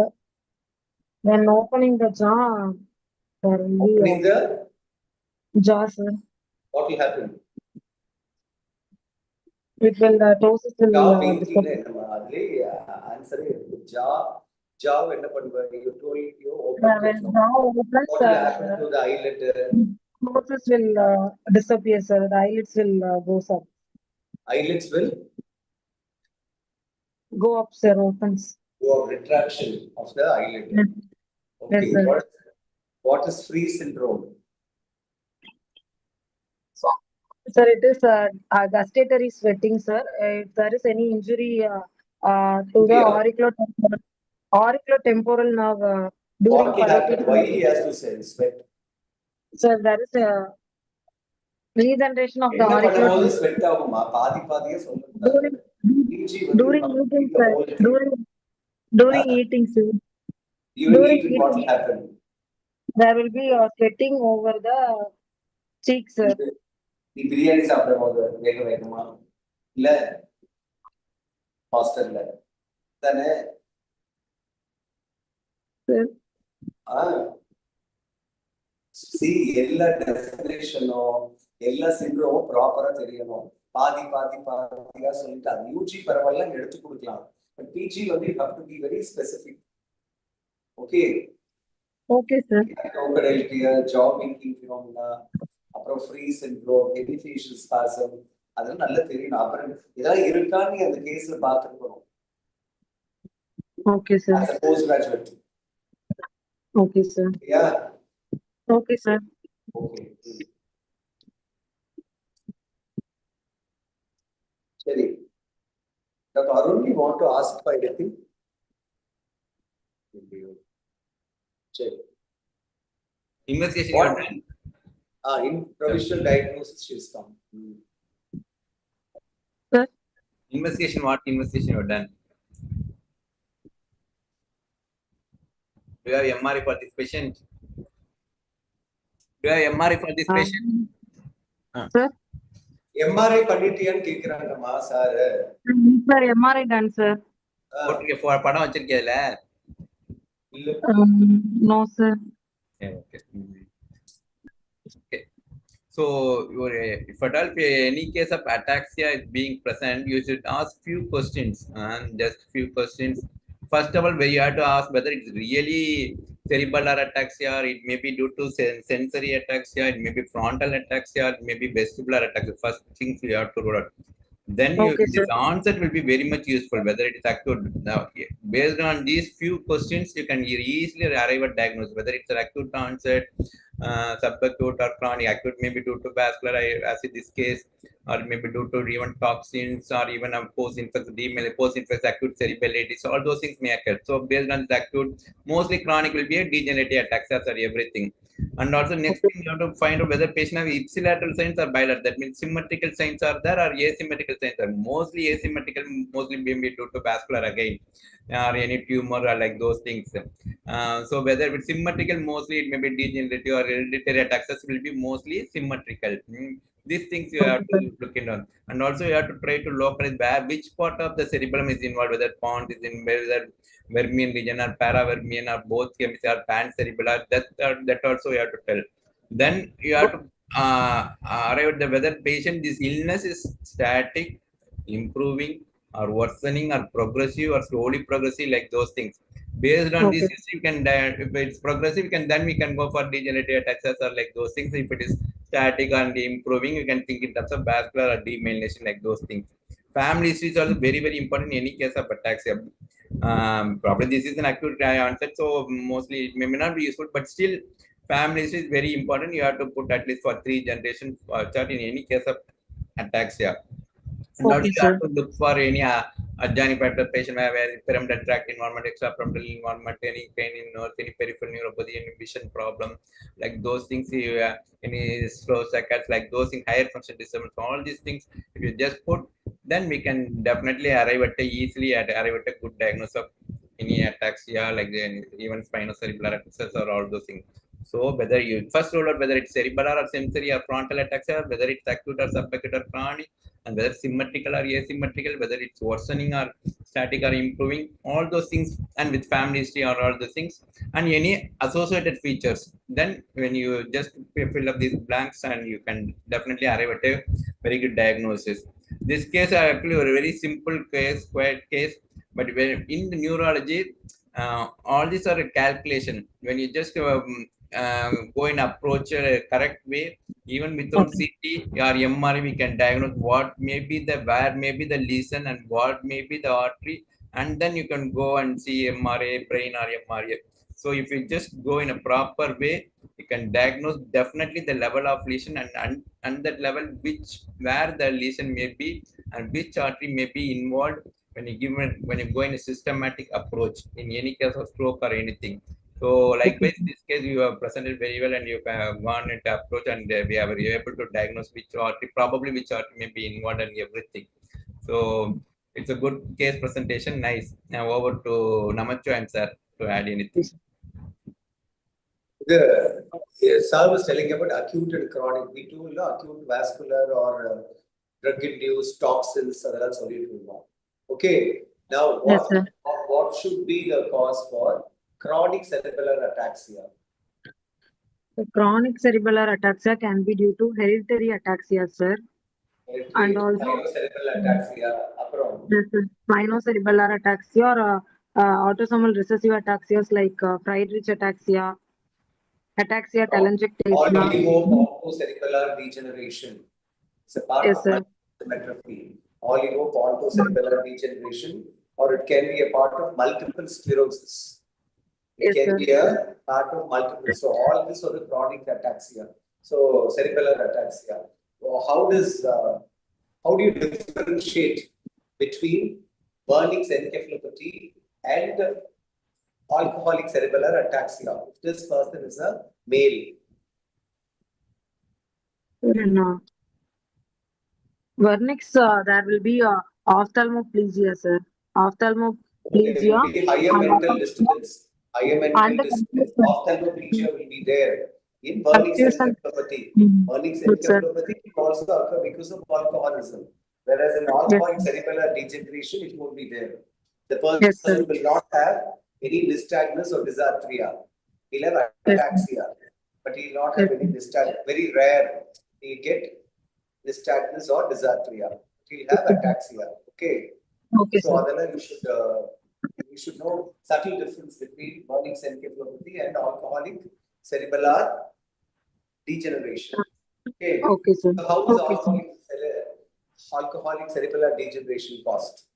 When opening the jaw, there will Opening be the jaw, sir. what will happen? It will ptosis will Jaw become. winking adli answer jaw என்ன பண்ணுவ? You told you open the When jaw. jaw opens, What will happen to the eyelid? ptosis will disappear, sir. The eyelids will go up. Eyelids will Go up, sir. Opens. go of retraction of the eyelid. Yes. Okay. Yes, sir. What is freeze syndrome? Sir, it is gustatory sweating, sir. If there is any injury to the auriculotemporal nerve during What will happen? palliative Why care, he has to sweat? sir, there is a regeneration of the என்ன பண்ணும்போது auricular sweat ஆகுமா? பாதியே சொல்லக்கூடாது. during PG வந்து during you have to eating, eat the sir. whole thing. During eating, sir. During During eating, what will eating, happen? there will be sweating over the cheeks, sir. நீ பிரியாணி சாப்பிடும்போது வேகமா இல்ல ஹாஸ்டல்ல தானே? Sir. எல்லா டெஃபினேஷனும் எல்லா சிண்ட்ரோமும் ப்ராப்பரா தெரியணும். பாதியா சொல்லிட்டு அது யூஜி பரவாயில்ல எடுத்து கொடுக்கலாம். பட் பிஜி வந்து you have to be very specific. Okay Okay, sir. crocodile tear, jaw winking phenomena, அப்புறம் free syndrome, heavy facial spasm, அதெல்லாம் நல்லா தெரியணும். அப்புறம் ஏதாவது இருக்கான்னு அந்த கேஸ்ல பார்த்துருக்கணும். Okay, sir. As a postgraduate. Okay, sir. Yeah. Okay, sir. Okay. சரி. Dr. Arun, you want to ask for anything? சரி. Investigation What? you have done. In provisional diagnosis, she's come. Sir? Investigation, what investigation you have done? Do you have MRI for this patient? Do you have MRI for this patient? Sir? MRI பண்ணிட்டியான்னு கேக்குறாங்கம்மா sir. Sir, MRI done, sir. Okay, for படம் வச்சிருக்கீங்கல? இல்ல. No, sir. Okay. Okay. So, if at all any case of ataxia is being present, you should ask few questions and just few questions. First of all, you have to ask whether it's really cerebellar ataxia, or it may be due to sensory ataxia, it may be frontal ataxia, it may be vestibular ataxia. First things you have to rule out. then Okay, this sir. onset will be very much useful, whether it is acute. Now, based on these few questions, you can easily arrive at diagnosis, whether it's an acute onset, subacute or chronic. Acute may be due to vascular, as in this case, or maybe due to even toxins, or even a post-infectious acute cerebralitis. All those things may occur. So based on the acute, mostly chronic will be a degenerative ataxia or everything. And also next Okay. thing you have to find out whether patient have ipsilateral signs or bilateral. That means symmetrical signs are there or asymmetrical signs are. Mostly asymmetrical, mostly maybe due to vascular again, or any tumor or like those things. So whether it's symmetrical, mostly it may be degenerative, or hereditary ataxia will be mostly symmetrical. These things you have Okay, sir. to look into. And also you have to try to localize where, which part of the cerebellum is involved, whether pons is in, whether Vermean region or paravermian or both hemisphere or pancerebellar. That also you have to tell. Then you have to arrive at the whether patient this illness is static, improving, or worsening, or progressive, or slowly progressive, like those things. Based on this, Okay. you can if it's progressive, then we can go for degenerative ataxia or like those things. If it is static and improving, you can think in terms of vascular or demyelination, like those things. Family history is also very, very important in any case of ataxia. Probably this is an acute onset, so mostly it may not be useful, but still family history is very important. You have to put at least for 3 generations chart in any case of ataxia. And also Okay, you have sir. to look for any adjoining factor patient where pyramidal tract involvement, extrapyramidal involvement, any pain in nerve, any peripheral neuropathy, any vision problem, like those things, any slow saccades, like those things, higher function disturbance, all these things, if you just put, then we can definitely arrive at a good diagnosis of any ataxia, like even spinocerebellar ataxia or all those things. So whether you first rule out whether it's cerebellar or sensory or frontal ataxia, whether it's acute or subacute or chronic, and whether symmetrical or asymmetrical, whether it's worsening or static or improving, all those things, and with family history or all those things, and any associated features. Then when you just fill up these blanks, and you can definitely arrive at a very good diagnosis. This case is actually a very simple case, quiet case, but when in the neurology, all these are a calculation. When you just go and approach a correct way, even without Okay. CT or MRI, we can diagnose what may be the where may be the lesion and what may be the artery, and then you can go and see MRI brain or MRI. So if you just go in a proper way, you can diagnose definitely the level of lesion, and that level which where the lesion may be and which artery may be involved, when you go in a systematic approach in any case of stroke or anything. So Okay. likewise, in this case, you have presented very well, and you have gone into approach, and we are able to diagnose which artery, probably which artery may be involved and everything. So it's a good case presentation. Nice. Now over to Namacho and sir to add anything. The sir was telling about acute and chronic. We do acute vascular or drug-induced toxins. Okay. Now, Yes, sir. what should be the cause for chronic cerebellar ataxia? The chronic cerebellar ataxia can be due to hereditary ataxia, sir. And also cerebellar ataxia. this is spinocerebellar ataxia or autosomal recessive ataxias like Friedreich ataxia, ataxia telangiectasia. Oligopontocerebellar degeneration. It's a part Yes, of sir. hypertrophy. Oligopontocerebellar degeneration, or it can be a part of multiple sclerosis. It Yes, can sir. be a part of multiple. So all this are the chronic ataxia. So cerebellar ataxia. So how do you differentiate between Wernicke's encephalopathy and alcoholic cerebellar ataxia? If this person is a male. In Wernicke's, there will be ophthalmoplegia, sir. Ophthalmoplegia. There will be higher mental disturbance. Higher mental disturbance. Ophthalmoplegia will be there. In Wernicke's encephalopathy, Wernicke's encephalopathy will also occur because of alcoholism. Whereas in alcoholic cerebellar degeneration, it won't be there. The person will not have any nystagmus or dysarthria. He'll have ataxia, but he will not have any nystagmus. Very rare. He get nystagmus or dysarthria. He'll have ataxia. Okay. Okay, So, sir. Adela, you should know subtle difference between Wernicke's encephalopathy and alcoholic cerebellar degeneration. Okay. Okay, sir. So how is Okay, sir. alcoholic cerebellar degeneration caused?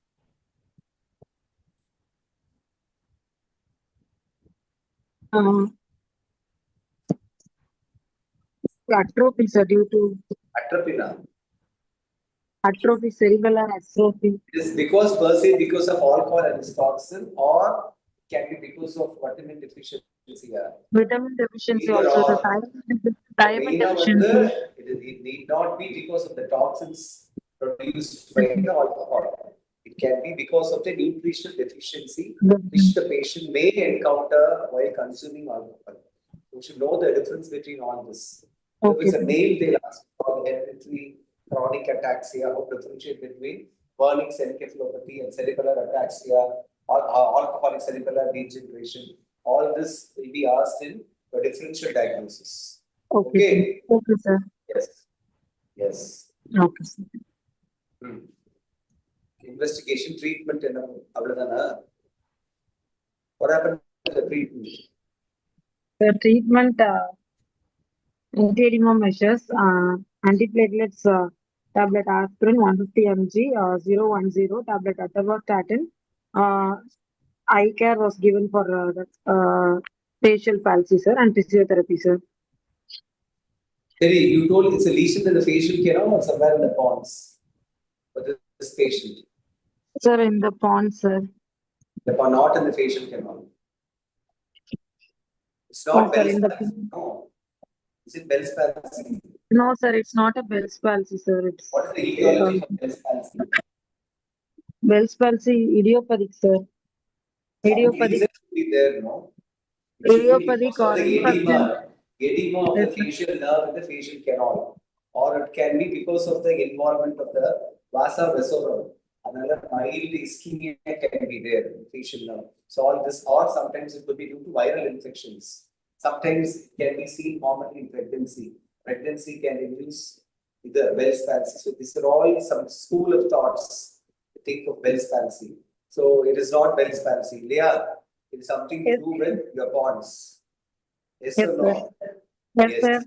Atrophy, sir, due to Atrophy. atrophy, cerebellar atrophy. It is because per se because of alcohol and its toxin, or it can be because of vitamin deficiency. Vitamin deficiency Either also, the or. thiamine deficiency. It need not be because of the toxins produced by the alcohol. It can be because of the nutritional deficiency which the patient may encounter while consuming alcohol. You should know the difference between all this. If it's a male, they'll ask for hereditary chronic ataxia, how to differentiate between Wernicke's encephalopathy and cerebellar ataxia, or alcoholic cerebellar degeneration. All this will be asked in a differential diagnosis. Okay. Okay, sir. Yes. Yes. Okay, sir. Investigation, treatment, and what happened to the treatment? The treatment, anti-edema measures, antiplatelets tablet aspirin 150 mg, 010 tablet atorvastatin. Eye care was given for facial palsy, sir, and physiotherapy, sir. Terry, you told it's a lesion in the facial canal or somewhere in the pons for this patient? Sir, in the pons, sir. Not in the facial canal. It's not Bell's palsy. No. Is it Bell's palsy? No, sir, it's not a Bell's palsy, sir. It's what is the etiology of Bell's palsy? Bell's palsy, idiopathic, sir. Idiopathic. Reason to be there, no? Idiopathic or edema of the facial nerve in the facial canal, or it can be because of the involvement of the vasa vasorum. Another mild ischemia can be there in the facial nerve. So all this, or sometimes it could be due to viral infections. Sometimes it can be seen commonly in pregnancy. Pregnancy can induce the Bell's palsy. So these are all some school of thoughts to think of Bell's palsy. So it is not Bell's palsy. Leah, it is something to do with your pons. Yes or no? Yes, sir.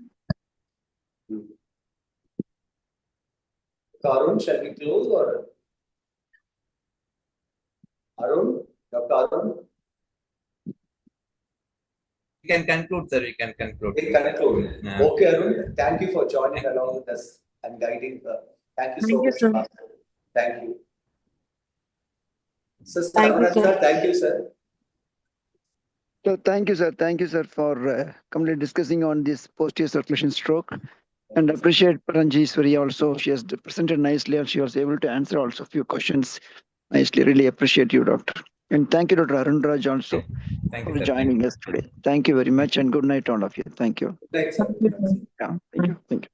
Arun, shall we close or? Arun, Dr. Arun? We can conclude, sir. We can conclude. We can conclude. Yeah. Okay, Arun. Thank you for joining along with us and guiding. Thank you so much. Sir. Thank you. Sister Thank you, sir. Thank you, sir. So thank you, sir. Thank you, sir, for completely discussing on this posterior circulation stroke. And appreciate Paranjiswari also. She has presented nicely and she was able to answer also a few questions nicely. Really appreciate you, doctor. And thank you, Dr. Arun Raj, also for joining us today. Thank you very much and good night, all of you. Thank you. Thanks, sir. Yeah, thank you. Thank you.